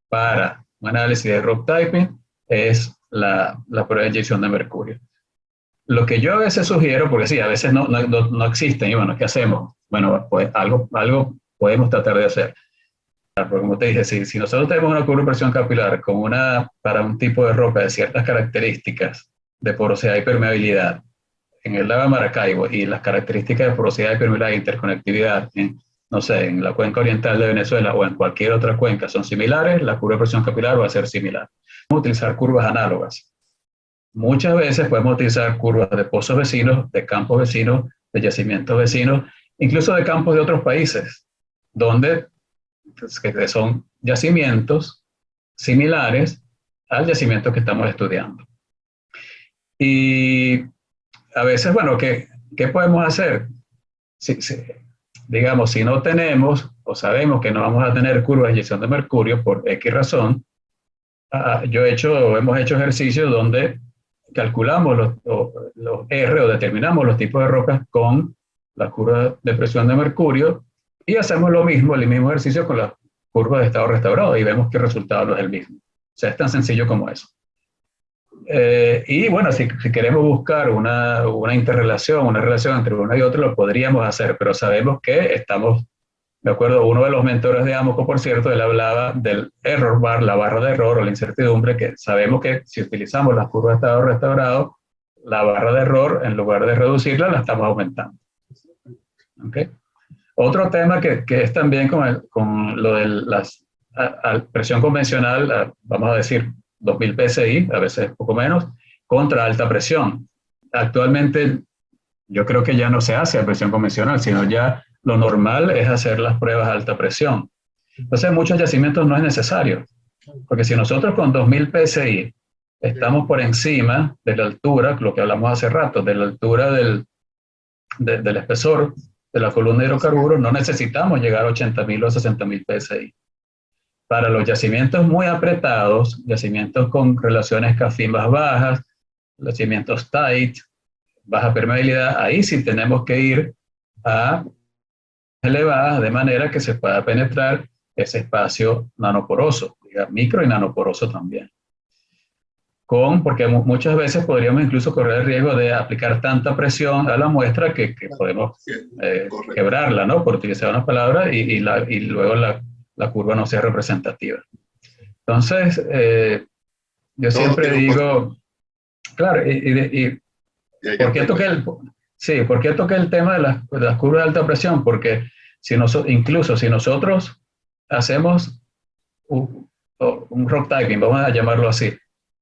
para un análisis de rock typing es la prueba de inyección de mercurio. Lo que yo a veces sugiero, porque sí, a veces no existen, y bueno, ¿qué hacemos? Bueno, pues algo podemos tratar de hacer. Porque como te dije, si nosotros tenemos una curva de presión capilar para un tipo de roca de ciertas características de porosidad y permeabilidad en el lago de Maracaibo y las características de porosidad y permeabilidad e interconectividad no sé, en la cuenca oriental de Venezuela o en cualquier otra cuenca son similares, la curva de presión capilar va a ser similar. Podemos utilizar curvas análogas. Muchas veces podemos utilizar curvas de pozos vecinos, de campos vecinos, de yacimientos vecinos, incluso de campos de otros países, donde que son yacimientos similares al yacimiento que estamos estudiando. Y a veces, bueno, ¿qué podemos hacer? Digamos, si no tenemos o sabemos que no vamos a tener curvas de inyección de mercurio por X razón, hemos hecho ejercicios donde calculamos los R o determinamos los tipos de rocas con la curva de presión de mercurio y hacemos el mismo ejercicio con las curvas de estado restaurado y vemos que el resultado no es el mismo. O sea, es tan sencillo como eso. Y bueno, si queremos buscar una interrelación, una relación entre una y otra, lo podríamos hacer, pero sabemos que me acuerdo, uno de los mentores de Amoco, por cierto, él hablaba del error bar, la barra de error o la incertidumbre, que sabemos que si utilizamos las curvas de estado restaurado, la barra de error, en lugar de reducirla, la estamos aumentando. ¿Okay? Otro tema que es también con lo de la presión convencional, vamos a decir 2000 PSI, a veces poco menos, contra alta presión. Actualmente yo creo que ya no se hace a presión convencional, sino ya lo normal es hacer las pruebas a alta presión. Entonces en muchos yacimientos no es necesario, porque si nosotros con 2000 PSI estamos por encima de la altura, lo que hablamos hace rato, de la altura del espesor de la columna de hidrocarburos, no necesitamos llegar a 80.000 o 60.000 PSI. Para los yacimientos muy apretados, yacimientos con relaciones CAFIN más bajas, yacimientos tight, baja permeabilidad, ahí sí tenemos que ir a elevadas de manera que se pueda penetrar ese espacio nanoporoso, micro y nanoporoso también. Porque muchas veces podríamos incluso correr el riesgo de aplicar tanta presión a la muestra que podemos quebrarla, ¿no? Por utilizar una palabra, y luego la curva no sea representativa. Entonces, yo siempre digo, claro, ¿por qué toqué el tema de las curvas de alta presión? Porque incluso si nosotros hacemos un rock typing, vamos a llamarlo así,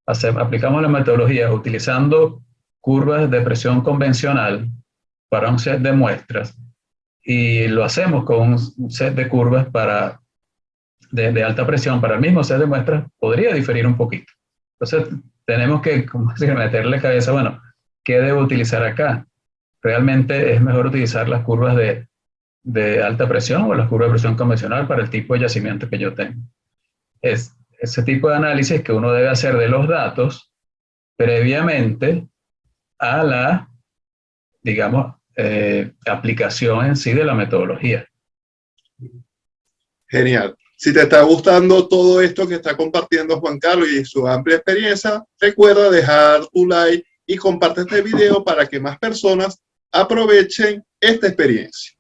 aplicamos la metodología utilizando curvas de presión convencional para un set de muestras y lo hacemos con un set de curvas de alta presión para el mismo set de muestras, podría diferir un poquito. Entonces tenemos que meterle cabeza, bueno, ¿qué debo utilizar acá? ¿Realmente es mejor utilizar las curvas de alta presión o las curvas de presión convencional para el tipo de yacimiento que yo tengo? Es ese tipo de análisis que uno debe hacer de los datos previamente a la, digamos, aplicación en sí de la metodología. Genial. Si te está gustando todo esto que está compartiendo Juan Carlos y su amplia experiencia, recuerda dejar tu like y comparte este video para que más personas aprovechen esta experiencia.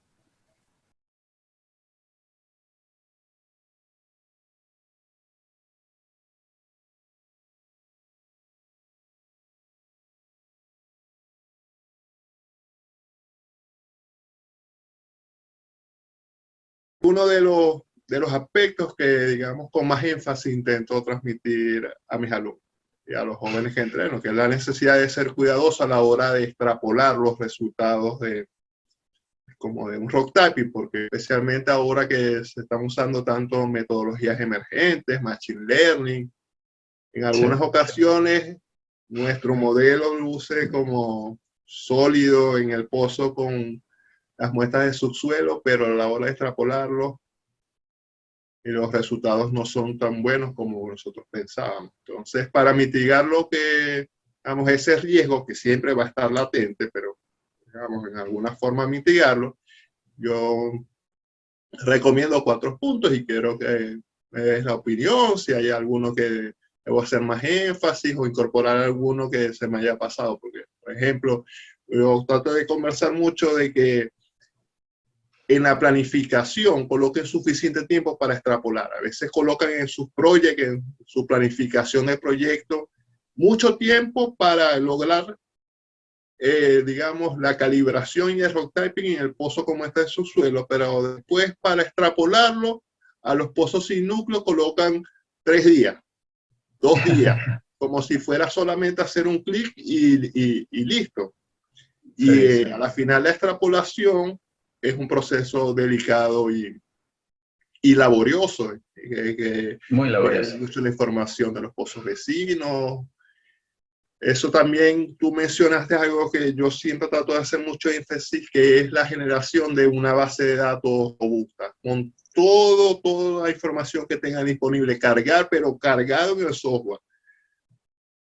Uno de los aspectos que, digamos, con más énfasis intento transmitir a mis alumnos y a los jóvenes que entreno, que es la necesidad de ser cuidadoso a la hora de extrapolar los resultados como de un rock typing, porque especialmente ahora que se están usando tanto metodologías emergentes, machine learning, en algunas ocasiones nuestro modelo luce como sólido en el pozo con las muestras de subsuelo, pero a la hora de extrapolarlo, los resultados no son tan buenos como nosotros pensábamos. Entonces, para mitigar digamos, ese riesgo que siempre va a estar latente, pero digamos, en alguna forma mitigarlo, yo recomiendo 4 puntos y quiero que me des la opinión, si hay alguno que debo hacer más énfasis o incorporar alguno que se me haya pasado, porque, por ejemplo, yo trato de conversar mucho de que en la planificación coloquen suficiente tiempo para extrapolar. A veces colocan en sus proyectos, en su planificación de proyecto, mucho tiempo para lograr, digamos, la calibración y el rock typing en el pozo como está en su suelo, pero después para extrapolarlo a los pozos sin núcleo colocan 3 días, 2 días, como si fuera solamente hacer un clic y listo. Y a la final la extrapolación es un proceso delicado y laborioso. Muy laborioso. Mucho la información de los pozos vecinos. Eso también, tú mencionaste algo que yo siempre trato de hacer mucho énfasis, que es la generación de una base de datos robusta, con toda la información que tengan disponible, pero cargado en el software.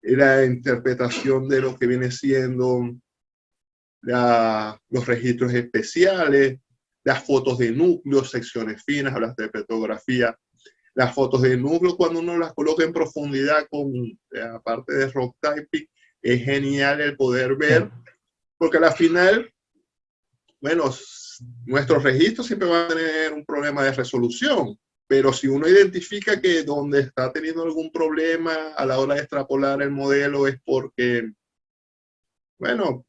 La interpretación de lo que viene siendo los registros especiales, las fotos de núcleo, secciones finas, hablaste de petrografía, las fotos de núcleo cuando uno las coloca en profundidad con la parte de rock typing, es genial el poder ver, porque al final, bueno, nuestros registros siempre van a tener un problema de resolución, pero si uno identifica que donde está teniendo algún problema a la hora de extrapolar el modelo es porque, bueno,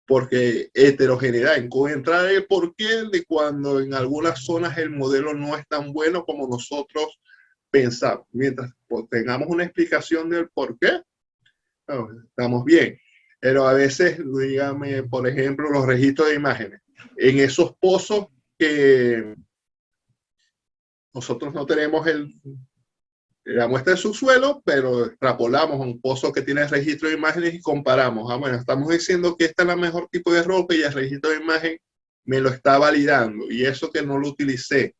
porque heterogeneidad, encontrar el porqué de cuando en algunas zonas el modelo no es tan bueno como nosotros pensamos. Mientras tengamos una explicación del porqué, bueno, estamos bien. Pero a veces, dígame, por ejemplo, los registros de imágenes. En esos pozos que nosotros no tenemos la muestra de subsuelo, pero extrapolamos a un pozo que tiene registro de imágenes y comparamos. Bueno, estamos diciendo que esta es la mejor tipo de roca y el registro de imagen me lo está validando. Y eso que no lo utilicé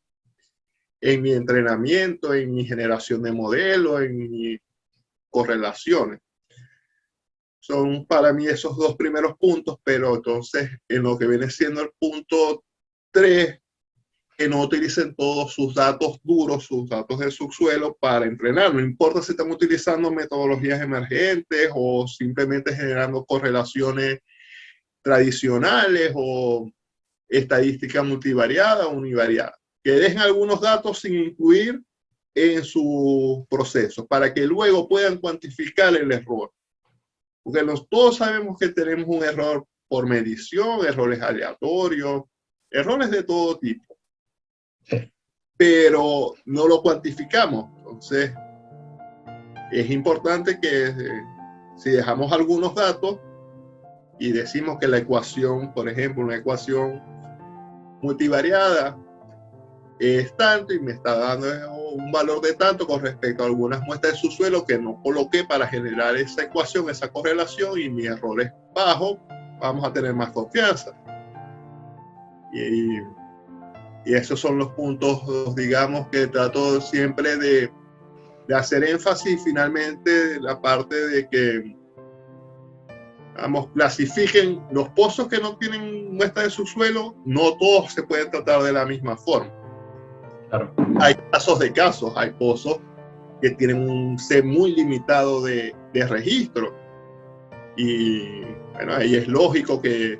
en mi entrenamiento, en mi generación de modelos, en mis correlaciones. Son para mí esos 2 primeros puntos, pero entonces en lo que viene siendo el punto 3, que no utilicen todos sus datos duros, sus datos de subsuelo para entrenar. No importa si están utilizando metodologías emergentes o simplemente generando correlaciones tradicionales o estadística multivariada o univariada. Que dejen algunos datos sin incluir en su proceso para que luego puedan cuantificar el error. Porque todos sabemos que tenemos un error por medición, errores aleatorios, errores de todo tipo. Pero no lo cuantificamos. Entonces, es importante que si dejamos algunos datos y decimos que la ecuación, por ejemplo, una ecuación multivariada es tanto y me está dando un valor de tanto con respecto a algunas muestras de subsuelo que no coloqué para generar esa ecuación, esa correlación, y mi error es bajo, vamos a tener más confianza. Y esos son los puntos, digamos, que trato siempre de hacer énfasis. Finalmente, la parte de que, vamos, clasifiquen los pozos que no tienen muestra de subsuelo, no todos se pueden tratar de la misma forma. Claro. Hay casos, hay pozos que tienen un set muy limitado de registro. Y bueno, ahí es lógico que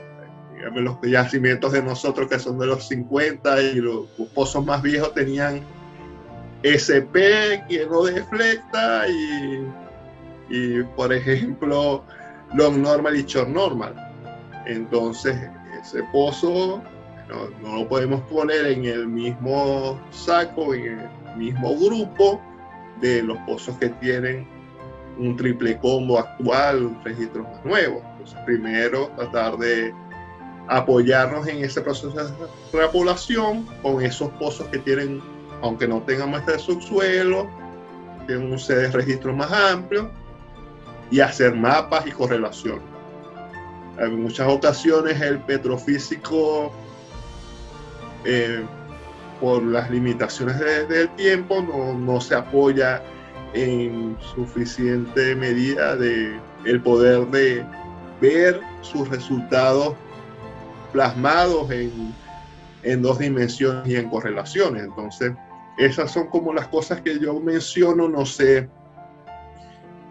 digamos, los yacimientos de nosotros que son de los 50 y los pozos más viejos tenían SP que no deflecta y por ejemplo long normal y short normal. Entonces ese pozo no lo podemos poner en el mismo saco, en el mismo grupo de los pozos que tienen un triple combo actual, registros más nuevos. Entonces primero tratar de apoyarnos en ese proceso de extrapolación con esos pozos que tienen, aunque no tengan muestra de subsuelo, tienen un set de registro más amplio, y hacer mapas y correlación. En muchas ocasiones el petrofísico, por las limitaciones del tiempo, no se apoya en suficiente medida de el poder de ver sus resultados plasmados en dos dimensiones y en correlaciones. Entonces, esas son como las cosas que yo menciono. No sé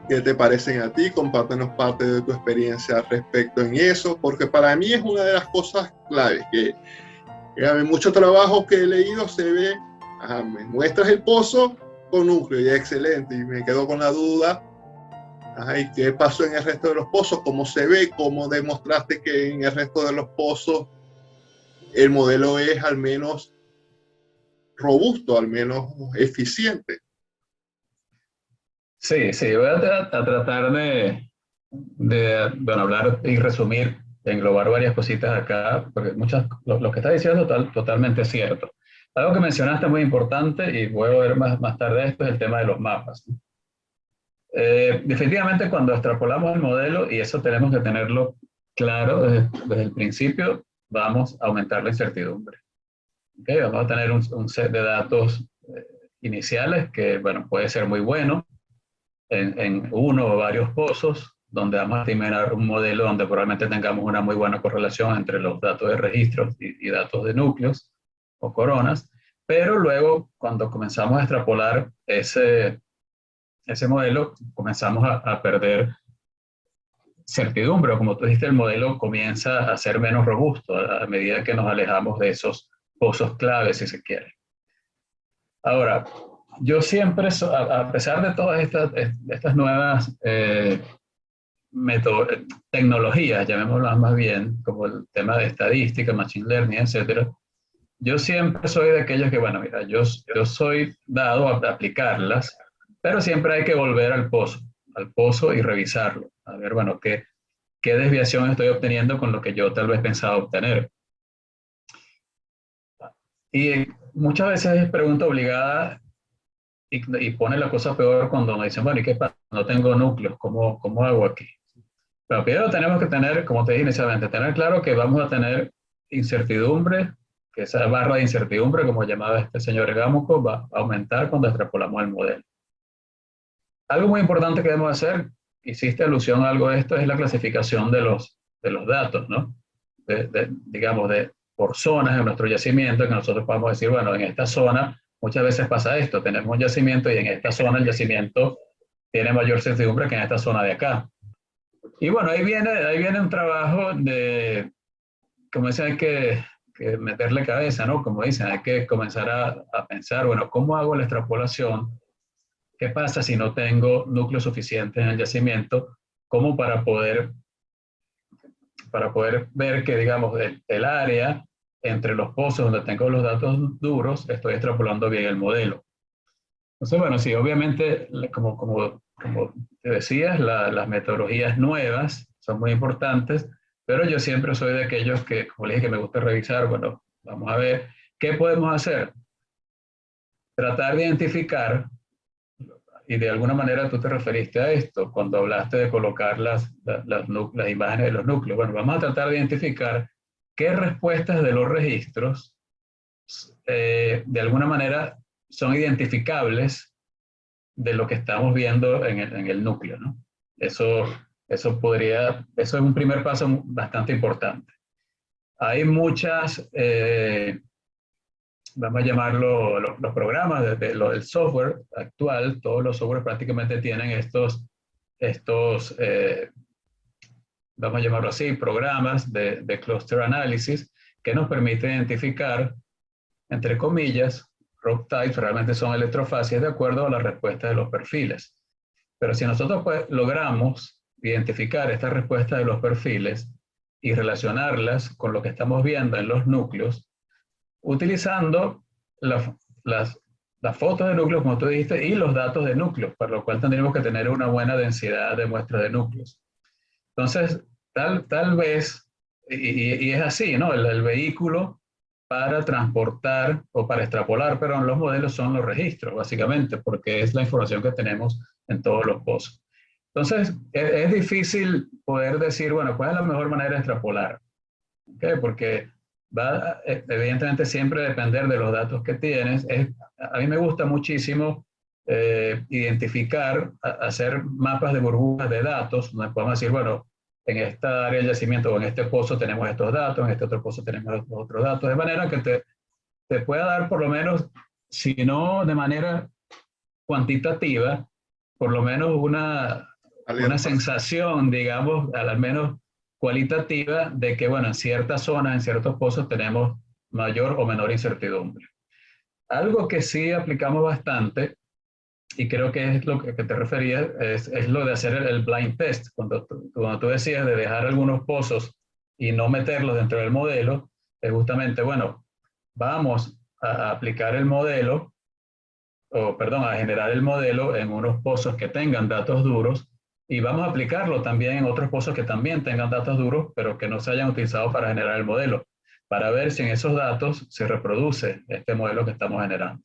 qué te parecen a ti, compártenos parte de tu experiencia al respecto en eso, porque para mí es una de las cosas claves, que en muchos trabajos que he leído se ve, me muestras el pozo con núcleo, ya excelente, y me quedo con la duda, ¿y qué pasó en el resto de los pozos? ¿Cómo se ve? ¿Cómo demostraste que en el resto de los pozos el modelo es al menos robusto, al menos eficiente? Sí, sí, voy a tratar bueno, hablar y resumir, englobar varias cositas acá, porque lo que está diciendo es totalmente cierto. Algo que mencionaste muy importante, y voy a ver más tarde esto, es el tema de los mapas. Definitivamente cuando extrapolamos el modelo, y eso tenemos que tenerlo claro desde el principio, vamos a aumentar la incertidumbre. ¿Okay? Vamos a tener un set de datos iniciales que, bueno, puede ser muy bueno en uno o varios pozos, donde vamos a estimar un modelo donde probablemente tengamos una muy buena correlación entre los datos de registros y datos de núcleos o coronas, pero luego cuando comenzamos a extrapolar ese modelo, comenzamos a perder certidumbre, o como tú dijiste, el modelo comienza a ser menos robusto a medida que nos alejamos de esos pozos claves, si se quiere. Ahora, yo siempre, a pesar de todas estas nuevas tecnologías, llamémoslas más bien, como el tema de estadística, machine learning, etcétera, yo siempre soy de aquellos que, bueno, mira, yo soy dado a aplicarlas, pero siempre hay que volver al pozo y revisarlo, a ver, bueno, qué desviación estoy obteniendo con lo que yo tal vez pensaba obtener. Y muchas veces es pregunta obligada y pone la cosa peor cuando me dicen, bueno, ¿y qué pasa? No tengo núcleos, ¿cómo hago aquí? Pero primero tenemos que tener, como te dije inicialmente, tener claro que vamos a tener incertidumbre, que esa barra de incertidumbre, como llamaba este señor Gamuco, va a aumentar cuando extrapolamos el modelo. Algo muy importante que debemos hacer, hiciste alusión a algo de esto, es la clasificación de los datos, ¿no? Digamos, por zonas en nuestro yacimiento, que nosotros podemos decir, bueno, en esta zona muchas veces pasa esto, tenemos un yacimiento y en esta zona el yacimiento tiene mayor certidumbre que en esta zona de acá. Y bueno, ahí viene un trabajo de, como dicen, hay que meterle cabeza, ¿no? Como dicen, hay que comenzar a pensar, bueno, ¿cómo hago la extrapolación? ¿Qué pasa si no tengo núcleos suficientes en el yacimiento? ¿Cómo para poder ver que, digamos, el área entre los pozos donde tengo los datos duros, estoy extrapolando bien el modelo? Entonces, bueno, sí, obviamente, como te decías, las metodologías nuevas son muy importantes, pero yo siempre soy de aquellos que, como les dije, que me gusta revisar, bueno, vamos a ver qué podemos hacer. Tratar de identificar, y de alguna manera tú te referiste a esto cuando hablaste de colocar las imágenes de los núcleos. Bueno, vamos a tratar de identificar qué respuestas de los registros de alguna manera son identificables de lo que estamos viendo en el núcleo, ¿no? Eso es un primer paso bastante importante. Hay muchas, vamos a llamarlo, los programas, el software actual, todos los software prácticamente tienen estos vamos a llamarlo así, programas de cluster analysis que nos permiten identificar, entre comillas, rock types, realmente son electrofacies de acuerdo a la respuesta de los perfiles. Pero si nosotros pues, logramos identificar esta respuesta de los perfiles y relacionarlas con lo que estamos viendo en los núcleos, utilizando las fotos de núcleos, como tú dijiste, y los datos de núcleos, para lo cual tendríamos que tener una buena densidad de muestras de núcleos. Entonces, tal vez, y es así, ¿no? El vehículo para transportar o para extrapolar, pero en los modelos son los registros, básicamente, porque es la información que tenemos en todos los pozos. Entonces, es difícil poder decir, bueno, ¿cuál es la mejor manera de extrapolar? ¿Okay? Porque va evidentemente siempre a depender de los datos que tienes. A mí me gusta muchísimo identificar, hacer mapas de burbujas de datos, donde podemos decir, bueno, en esta área de yacimiento o en este pozo tenemos estos datos, en este otro pozo tenemos estos otros datos, de manera que te pueda dar por lo menos, si no de manera cuantitativa, por lo menos una sensación, digamos, al menos cualitativa, de que, bueno, en ciertas zonas, en ciertos pozos tenemos mayor o menor incertidumbre. Algo que sí aplicamos bastante, y creo que es lo que te referías, es lo de hacer el blind test. Cuando tú decías de dejar algunos pozos y no meterlos dentro del modelo, es justamente, bueno, vamos a aplicar el modelo, o perdón, a generar el modelo en unos pozos que tengan datos duros, y vamos a aplicarlo también en otros pozos que también tengan datos duros, pero que no se hayan utilizado para generar el modelo, para ver si en esos datos se reproduce este modelo que estamos generando.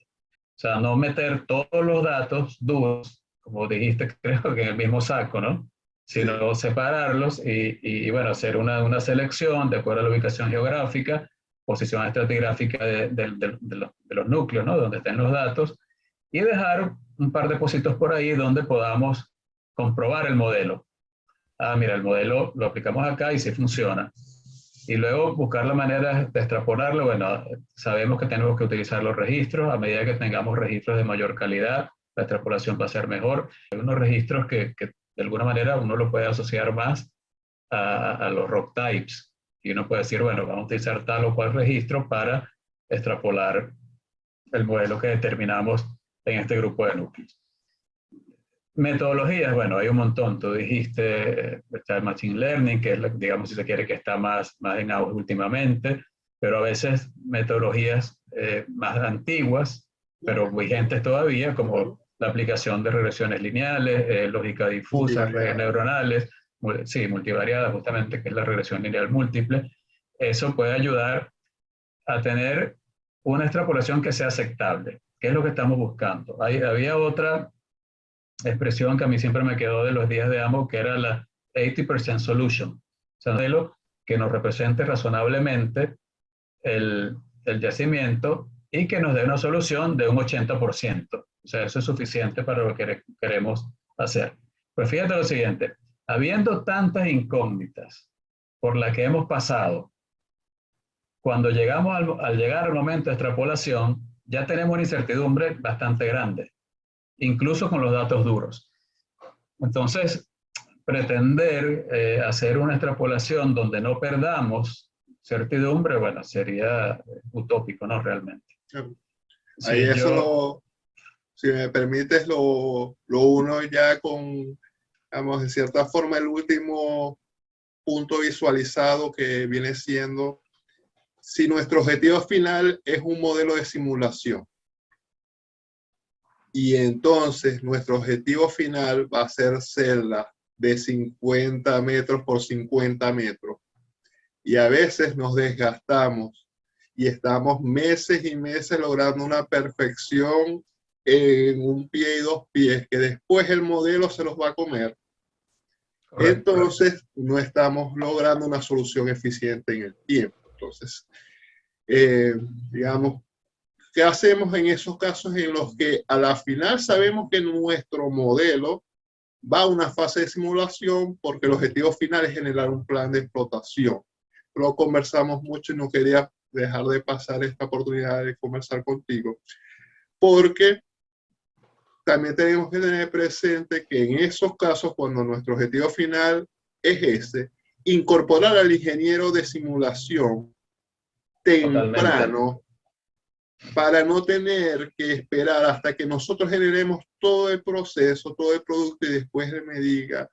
O sea, no meter todos los datos duros, como dijiste, creo que en el mismo saco, ¿no? Sino separarlos y bueno, hacer una selección de acuerdo a la ubicación geográfica, posición estratigráfica de los núcleos, ¿no? Donde estén los datos, y dejar un par de pocitos por ahí donde podamos comprobar el modelo. Ah, mira, el modelo lo aplicamos acá y sí funciona. Y luego buscar la manera de extrapolarlo. Bueno, sabemos que tenemos que utilizar los registros. A medida que tengamos registros de mayor calidad, la extrapolación va a ser mejor. Hay unos registros que de alguna manera uno lo puede asociar más a los rock types. Y uno puede decir, bueno, vamos a utilizar tal o cual registro para extrapolar el modelo que determinamos en este grupo de núcleos. Metodologías, bueno, hay un montón. Tú dijiste, está el Machine Learning, que es, digamos, si se quiere, que está más en auge últimamente, pero a veces metodologías más antiguas, pero vigentes todavía, como la aplicación de regresiones lineales, lógica difusa, redes neuronales, sí, multivariada, justamente, que es la regresión lineal múltiple. Eso puede ayudar a tener una extrapolación que sea aceptable, que es lo que estamos buscando. Había otra expresión que a mí siempre me quedó de los días de AMO, que era la 80% solution. O sea, un modelo que nos represente razonablemente el yacimiento y que nos dé una solución de un 80%. O sea, eso es suficiente para lo que queremos hacer. Pues fíjate lo siguiente, habiendo tantas incógnitas por las que hemos pasado, cuando llegamos al llegar al momento de extrapolación, ya tenemos una incertidumbre bastante grande, incluso con los datos duros. Entonces, pretender hacer una extrapolación donde no perdamos certidumbre, bueno, sería utópico, ¿no? Realmente. Ahí eso, si me permites, lo uno ya con, digamos, de cierta forma, el último punto visualizado que viene siendo, si nuestro objetivo final es un modelo de simulación, y entonces nuestro objetivo final va a ser celdas de 50 metros por 50 metros. Y a veces nos desgastamos y estamos meses y meses logrando una perfección en un pie y dos pies, que después el modelo se los va a comer. Correcto. Entonces no estamos logrando una solución eficiente en el tiempo. Entonces, digamos, ¿qué hacemos en esos casos en los que a la final sabemos que nuestro modelo va a una fase de simulación porque el objetivo final es generar un plan de explotación? Lo conversamos mucho y no quería dejar de pasar esta oportunidad de conversar contigo, porque también tenemos que tener presente que en esos casos, cuando nuestro objetivo final es ese, incorporar al ingeniero de simulación temprano para no tener que esperar hasta que nosotros generemos todo el proceso, todo el producto y después me diga,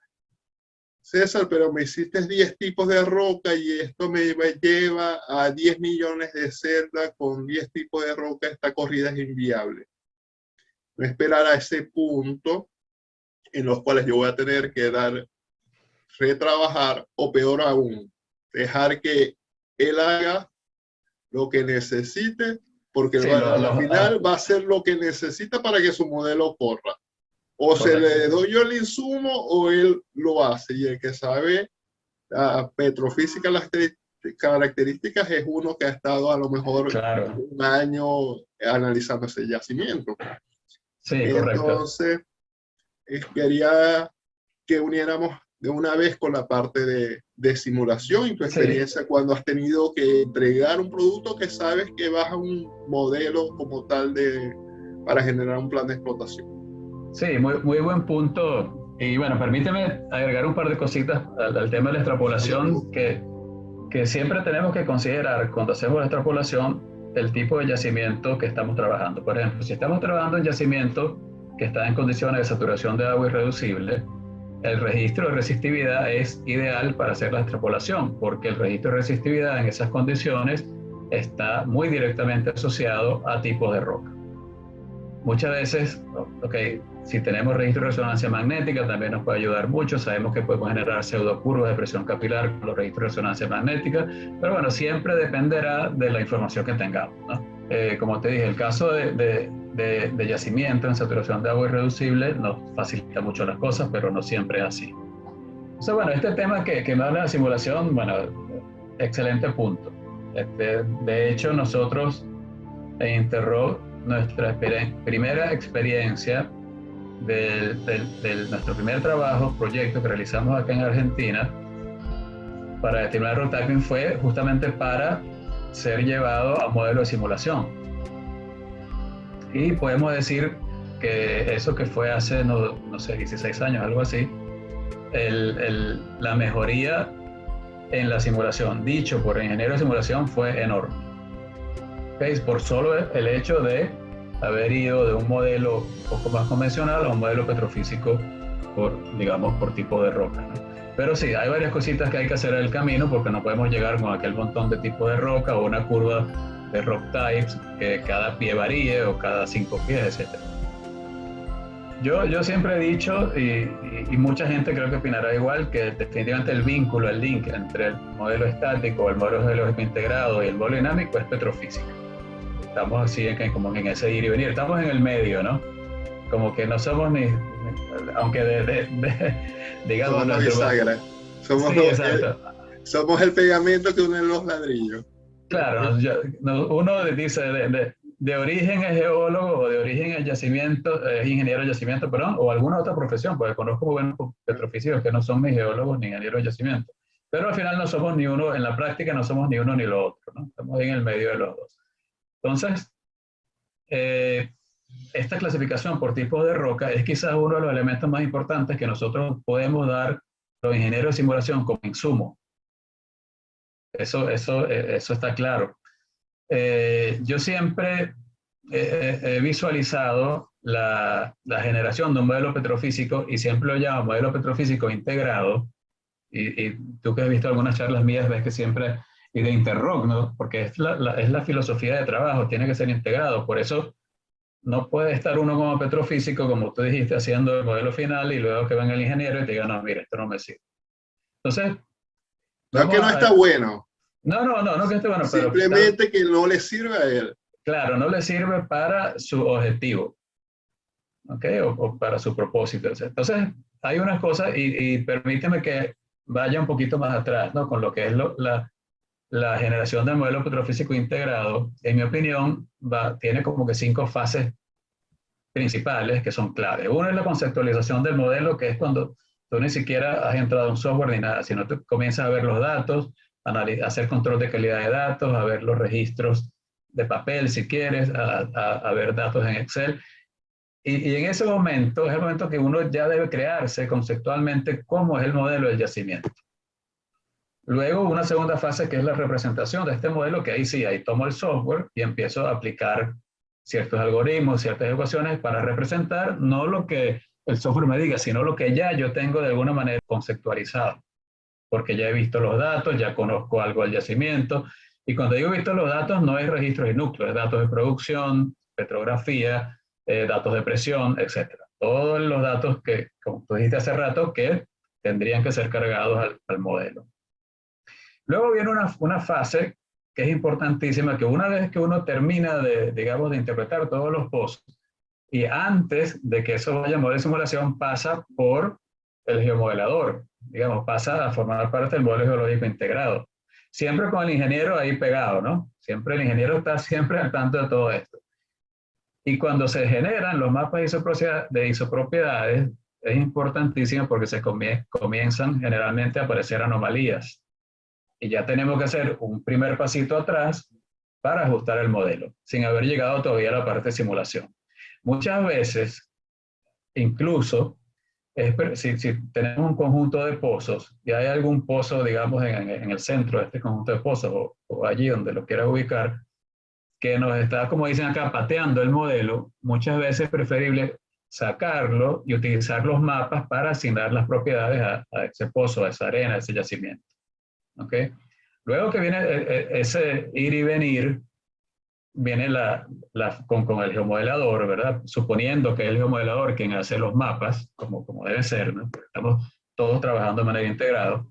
César, pero me hiciste 10 tipos de roca y esto me lleva a 10 millones de celdas con 10 tipos de roca, esta corrida es inviable. No esperar a ese punto en los cuales yo voy a tener que retrabajar o peor aún, dejar que él haga lo que necesite porque Sí, al final va a hacer lo que necesita para que su modelo corra. O correcto. se le doy yo el insumo o él lo hace. Y el que sabe la petrofísica, las características, es uno que ha estado a lo mejor Claro. un año analizando ese yacimiento. Sí, correcto. Entonces, quería que uniéramos de una vez con la parte de simulación y tu experiencia cuando has tenido que entregar un producto que sabes que vas a un modelo como tal para generar un plan de explotación. Sí, muy buen punto. Y bueno, permíteme agregar un par de cositas al tema de la extrapolación que siempre tenemos que considerar cuando hacemos la extrapolación el tipo de yacimiento que estamos trabajando. Por ejemplo, si estamos trabajando en yacimiento que está en condiciones de saturación de agua irreducible, el registro de resistividad es ideal para hacer la extrapolación, porque el registro de resistividad en esas condiciones está muy directamente asociado a tipos de roca. Muchas veces, si tenemos registro de resonancia magnética, también nos puede ayudar mucho. Sabemos que podemos generar pseudocurvas de presión capilar con los registros de resonancia magnética, pero bueno, siempre dependerá de la información que tengamos, ¿no? Como te dije, el caso de yacimiento en saturación de agua irreducible nos facilita mucho las cosas, pero no siempre es así. Entonces, bueno, este tema que me habla de simulación, bueno, excelente punto. De hecho, nosotros en Interrock, nuestra primera experiencia de nuestro primer trabajo, proyecto que realizamos acá en Argentina para estimular rock typing fue justamente para ser llevado a modelo de simulación. Y podemos decir que eso que fue hace, no sé, 16 años, algo así, la mejoría en la simulación, dicho por el ingeniero de simulación, fue enorme. Por solo el hecho de haber ido de un modelo un poco más convencional a un modelo petrofísico por tipo de roca, ¿no? Pero sí, hay varias cositas que hay que hacer en el camino porque no podemos llegar con aquel montón de tipos de roca o una curva de rock types que cada pie varíe o cada 5 pies, etc. Yo siempre he dicho, y mucha gente creo que opinará igual, que definitivamente el vínculo, el link entre el modelo estático, el modelo geológico integrado y el modelo dinámico es petrofísica. Estamos así como en ese ir y venir, estamos en el medio, ¿no? Como que no somos aunque digamos... Somos bisagra. Somos el pegamento que une los ladrillos. Claro, uno dice de origen es geólogo o de origen es yacimiento, es ingeniero de yacimiento, perdón, o alguna otra profesión, porque conozco buenos petrofísicos que no son ni geólogos ni ingenieros de yacimiento. Pero al final no somos ni uno, en la práctica no somos ni uno ni lo otro, ¿no? Estamos en el medio de los dos. Entonces, esta clasificación por tipos de roca es quizás uno de los elementos más importantes que nosotros podemos dar los ingenieros de simulación como insumo. Eso está claro. Yo siempre he visualizado la generación de un modelo petrofísico y siempre lo llamo modelo petrofísico integrado. Y tú que has visto algunas charlas mías ves que siempre, y de Interrock, ¿no? Porque es la filosofía de trabajo, tiene que ser integrado. Por eso no puede estar uno como petrofísico, como tú dijiste, haciendo el modelo final y luego que venga el ingeniero y te diga, no, mira, esto no me sirve. Entonces... No que no está bueno. No que esté bueno. Simplemente pero, que no le sirve a él. Claro, no le sirve para su objetivo, ¿ok? O para su propósito. Entonces, hay unas cosas, y permíteme que vaya un poquito más atrás, ¿no? Con lo que es la generación del modelo petrofísico integrado, en mi opinión, tiene como que 5 fases principales que son clave. Uno es la conceptualización del modelo, que es cuando tú ni siquiera has entrado en un software ni nada, sino tú comienzas a ver los datos, hacer control de calidad de datos, a ver los registros de papel si quieres, a ver datos en Excel. Y en ese momento es el momento que uno ya debe crearse conceptualmente cómo es el modelo del yacimiento. Luego una segunda fase que es la representación de este modelo, que ahí sí, ahí tomo el software y empiezo a aplicar ciertos algoritmos, ciertas ecuaciones para representar no lo que el software me diga, sino lo que ya yo tengo de alguna manera conceptualizado, porque ya he visto los datos, ya conozco algo del yacimiento, y cuando digo visto los datos no es registros y núcleos, es datos de producción, petrografía, datos de presión, etc. Todos los datos que, como tú dijiste hace rato, que tendrían que ser cargados al modelo. Luego viene una fase que es importantísima, que una vez que uno termina de, digamos, de interpretar todos los pozos, y antes de que eso vaya a modelo de simulación, pasa por el geomodelador, digamos, pasa a formar parte del modelo geológico integrado. Siempre con el ingeniero ahí pegado, ¿no? Siempre el ingeniero está siempre al tanto de todo esto. Y cuando se generan los mapas de isopropiedades, es importantísimo porque se comienzan generalmente a aparecer anomalías. Y ya tenemos que hacer un primer pasito atrás para ajustar el modelo, sin haber llegado todavía a la parte de simulación. Muchas veces, incluso, si tenemos un conjunto de pozos y hay algún pozo, digamos, en el centro de este conjunto de pozos o allí donde lo quieras ubicar, que nos está, como dicen acá, pateando el modelo, muchas veces es preferible sacarlo y utilizar los mapas para asignar las propiedades a ese pozo, a esa arena, a ese yacimiento. ¿Okay? Luego que viene ese ir y venir, viene con el geomodelador, ¿verdad? Suponiendo que es el geomodelador quien hace los mapas, como debe ser, ¿no? Porque estamos todos trabajando de manera integrada.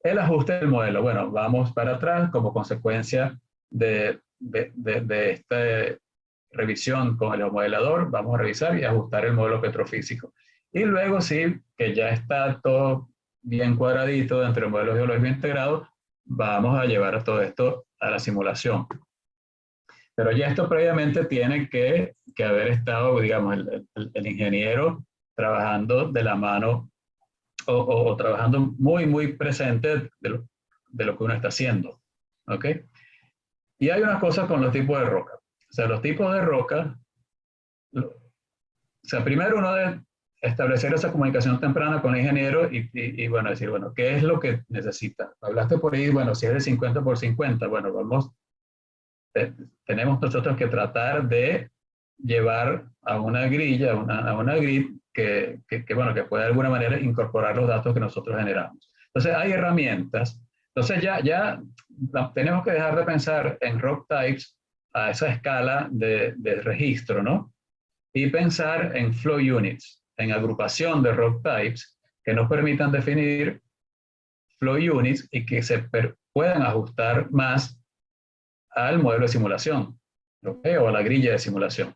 El ajuste del modelo, bueno, vamos para atrás como consecuencia de esta revisión con el geomodelador, vamos a revisar y ajustar el modelo petrofísico. Y luego sí, que ya está todo bien cuadradito dentro del modelo geológico integrado, vamos a llevar todo esto a la simulación. Pero ya esto previamente tiene que haber estado, digamos, el ingeniero trabajando de la mano o trabajando muy, muy presente de lo que uno está haciendo. ¿Ok? Y hay una cosa con los tipos de roca. O sea, los tipos de roca, o sea, primero uno debe establecer esa comunicación temprana con el ingeniero y bueno, decir, bueno, ¿qué es lo que necesita? Hablaste por ahí, bueno, si es de 50 por 50, bueno, tenemos nosotros que tratar de llevar a una grilla, a una grid que pueda de alguna manera incorporar los datos que nosotros generamos. Entonces hay herramientas. Entonces ya tenemos que dejar de pensar en rock types a esa escala de registro, ¿no? Y pensar en flow units, en agrupación de rock types que nos permitan definir flow units y que se puedan ajustar más al modelo de simulación, ¿okay? O a la grilla de simulación.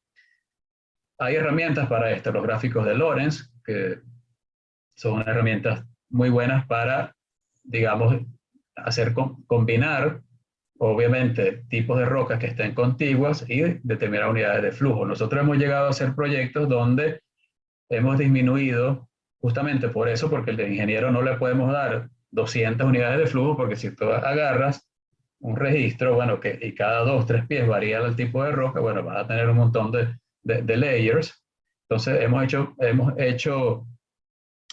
Hay herramientas para esto, los gráficos de Lorentz, que son herramientas muy buenas para, digamos, combinar, obviamente, tipos de rocas que estén contiguas y determinar unidades de flujo. Nosotros hemos llegado a hacer proyectos donde hemos disminuido, justamente por eso, porque el ingeniero no le podemos dar 200 unidades de flujo, porque si tú agarras un registro, bueno, y cada 2, 3 pies varía el tipo de roca, bueno, vas a tener un montón de layers. Entonces hemos hecho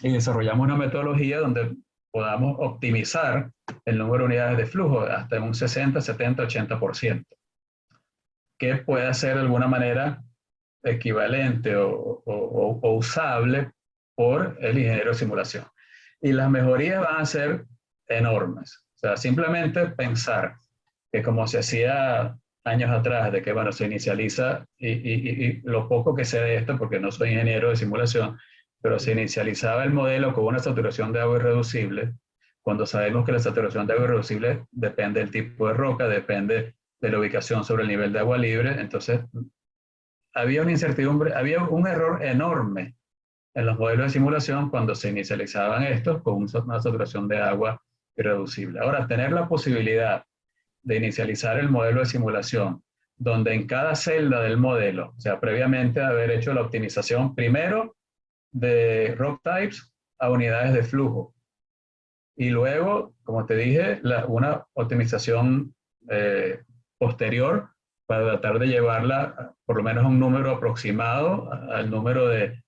y desarrollamos una metodología donde podamos optimizar el número de unidades de flujo hasta en un 60, 70, 80%, que pueda ser de alguna manera equivalente o usable por el ingeniero de simulación. Y las mejorías van a ser enormes. O sea, simplemente pensar que como se hacía años atrás, de que, bueno, se inicializa, y lo poco que sé de esto, porque no soy ingeniero de simulación, pero se inicializaba el modelo con una saturación de agua irreducible, cuando sabemos que la saturación de agua irreducible depende del tipo de roca, depende de la ubicación sobre el nivel de agua libre. Entonces, había una incertidumbre, había un error enorme en los modelos de simulación cuando se inicializaban estos con una saturación de agua irreducible. Ahora, tener la posibilidad de inicializar el modelo de simulación, donde en cada celda del modelo, o sea, previamente haber hecho la optimización primero de rock types a unidades de flujo, y luego, como te dije, una optimización posterior para tratar de llevarla por lo menos a un número aproximado al número de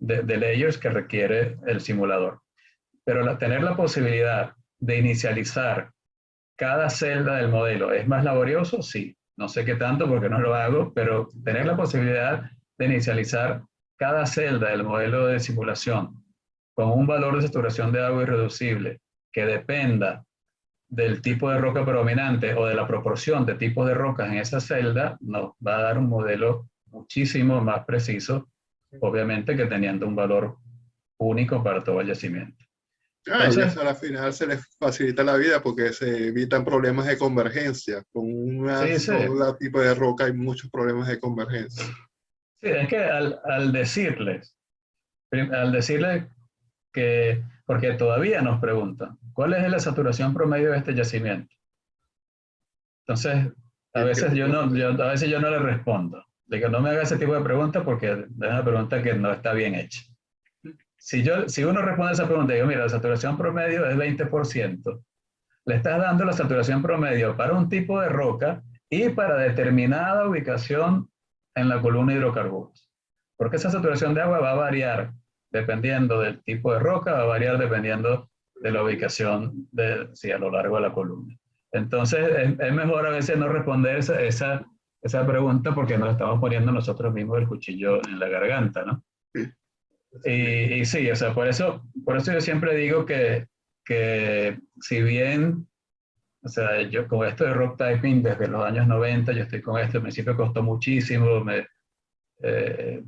layers que requiere el simulador. Pero tener la posibilidad de inicializar cada celda del modelo. ¿Es más laborioso? Sí. No sé qué tanto porque no lo hago, pero tener la posibilidad de inicializar cada celda del modelo de simulación con un valor de saturación de agua irreducible que dependa del tipo de roca predominante o de la proporción de tipos de rocas en esa celda, nos va a dar un modelo muchísimo más preciso, obviamente que teniendo un valor único para todo el yacimiento. Ah, y Entonces, eso al final se les facilita la vida porque se evitan problemas de convergencia. Con una sí, sí, sola tipo de roca hay muchos problemas de convergencia. sí, es que al decirles que, porque todavía nos preguntan, ¿cuál es la saturación promedio de este yacimiento? Entonces, a Y veces que- a veces yo no le respondo. Digo, no me haga ese tipo de preguntas porque es una pregunta que no está bien hecha. Si uno responde a esa pregunta, digo, mira, la saturación promedio es 20%. Le estás dando la saturación promedio para un tipo de roca y para determinada ubicación en la columna de hidrocarburos. Porque esa saturación de agua va a variar dependiendo del tipo de roca, va a variar dependiendo de la ubicación sí, a lo largo de la columna. Entonces, es mejor a veces no responder esa pregunta porque nos estamos poniendo nosotros mismos el cuchillo en la garganta, ¿no? Y sí, o sea, por eso yo siempre digo que si bien, o sea, yo con esto de rock typing desde los años 90, yo estoy con esto, al principio costó muchísimo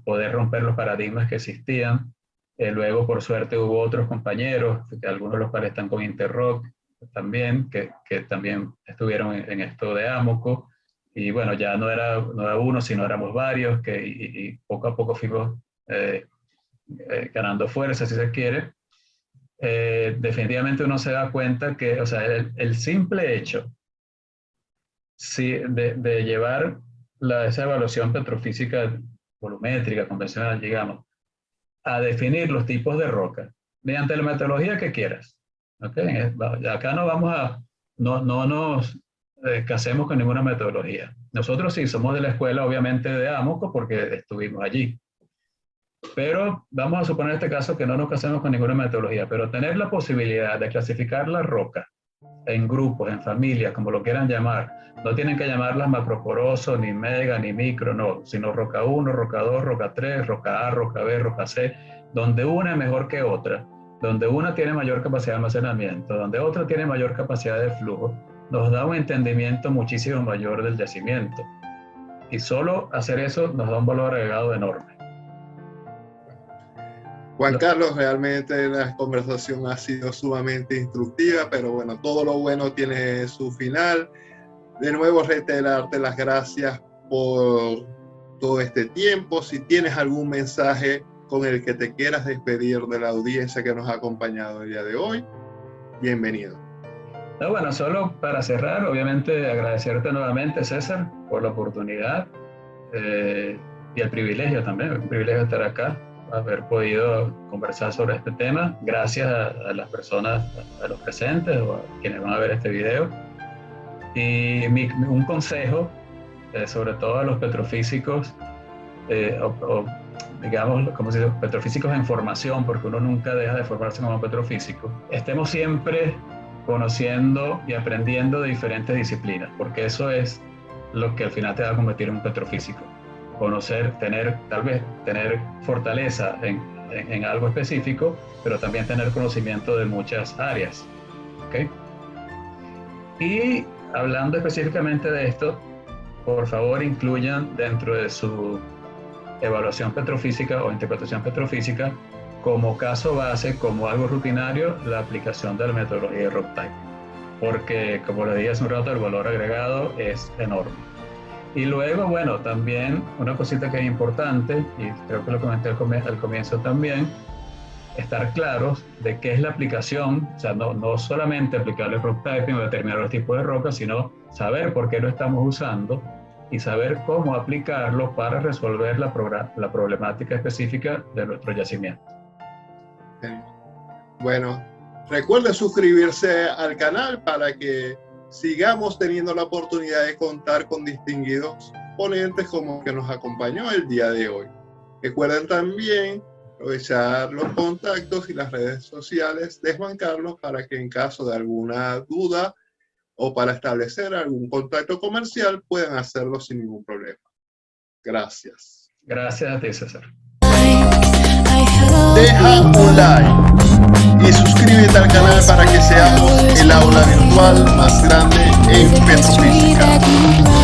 poder romper los paradigmas que existían. Luego, por suerte, hubo otros compañeros, que algunos de los cuales están con Interrock también, que también estuvieron en esto de Amoco. Y bueno, ya no era uno, sino éramos varios, y poco a poco fuimos ganando fuerza, si se quiere. Definitivamente uno se da cuenta que, o sea, el simple hecho sí, de llevar esa evaluación petrofísica volumétrica, convencional, digamos, a definir los tipos de roca mediante la metodología que quieras. ¿Okay? Acá no nos casemos con ninguna metodología. Nosotros sí somos de la escuela, obviamente, de Amoco porque estuvimos allí. Pero vamos a suponer en este caso que no nos casemos con ninguna metodología, pero tener la posibilidad de clasificar la roca en grupos, en familias, como lo quieran llamar. No tienen que llamarlas macroporoso, ni mega, ni micro, no, sino roca 1, roca 2, roca 3, roca A, roca B, roca C, donde una es mejor que otra, donde una tiene mayor capacidad de almacenamiento, donde otra tiene mayor capacidad de flujo, nos da un entendimiento muchísimo mayor del yacimiento. Y solo hacer eso nos da un valor agregado enorme. Juan Carlos, realmente la conversación ha sido sumamente instructiva, pero bueno, todo lo bueno tiene su final. De nuevo, reiterarte las gracias por todo este tiempo. Si tienes algún mensaje con el que te quieras despedir de la audiencia que nos ha acompañado el día de hoy, bienvenido. No, bueno, solo para cerrar, obviamente agradecerte nuevamente, César, por la oportunidad y el privilegio también, el privilegio de estar acá, haber podido conversar sobre este tema. Gracias a las personas, a los presentes o a quienes van a ver este video. Y un consejo, sobre todo a los petrofísicos, digamos, como se dice, petrofísicos en formación, porque uno nunca deja de formarse como petrofísico. Estemos siempre conociendo y aprendiendo de diferentes disciplinas, porque eso es lo que al final te va a convertir en un petrofísico. Conocer, tal vez tener fortaleza en algo específico, pero también tener conocimiento de muchas áreas. ¿Okay? Y hablando específicamente de esto, por favor incluyan dentro de su evaluación petrofísica o interpretación petrofísica como caso base, como algo rutinario, la aplicación de la metodología de rock type. Porque, como les dije hace un rato, el valor agregado es enorme. Y luego, bueno, también una cosita que es importante, y creo que lo comenté al comienzo también, estar claros de qué es la aplicación, o sea, no solamente aplicar el rock typing o determinar los tipos de rocas, sino saber por qué lo estamos usando y saber cómo aplicarlo para resolver la problemática específica de nuestro yacimiento. Bueno, recuerden suscribirse al canal para que sigamos teniendo la oportunidad de contar con distinguidos ponentes como el que nos acompañó el día de hoy. Recuerden también aprovechar los contactos y las redes sociales de Juan Carlos para que en caso de alguna duda o para establecer algún contacto comercial, pueden hacerlo sin ningún problema. Gracias. Gracias a ti, César. I held Deja un like y suscríbete al canal para que seamos el aula virtual más grande en the history Petrofísica. that you write.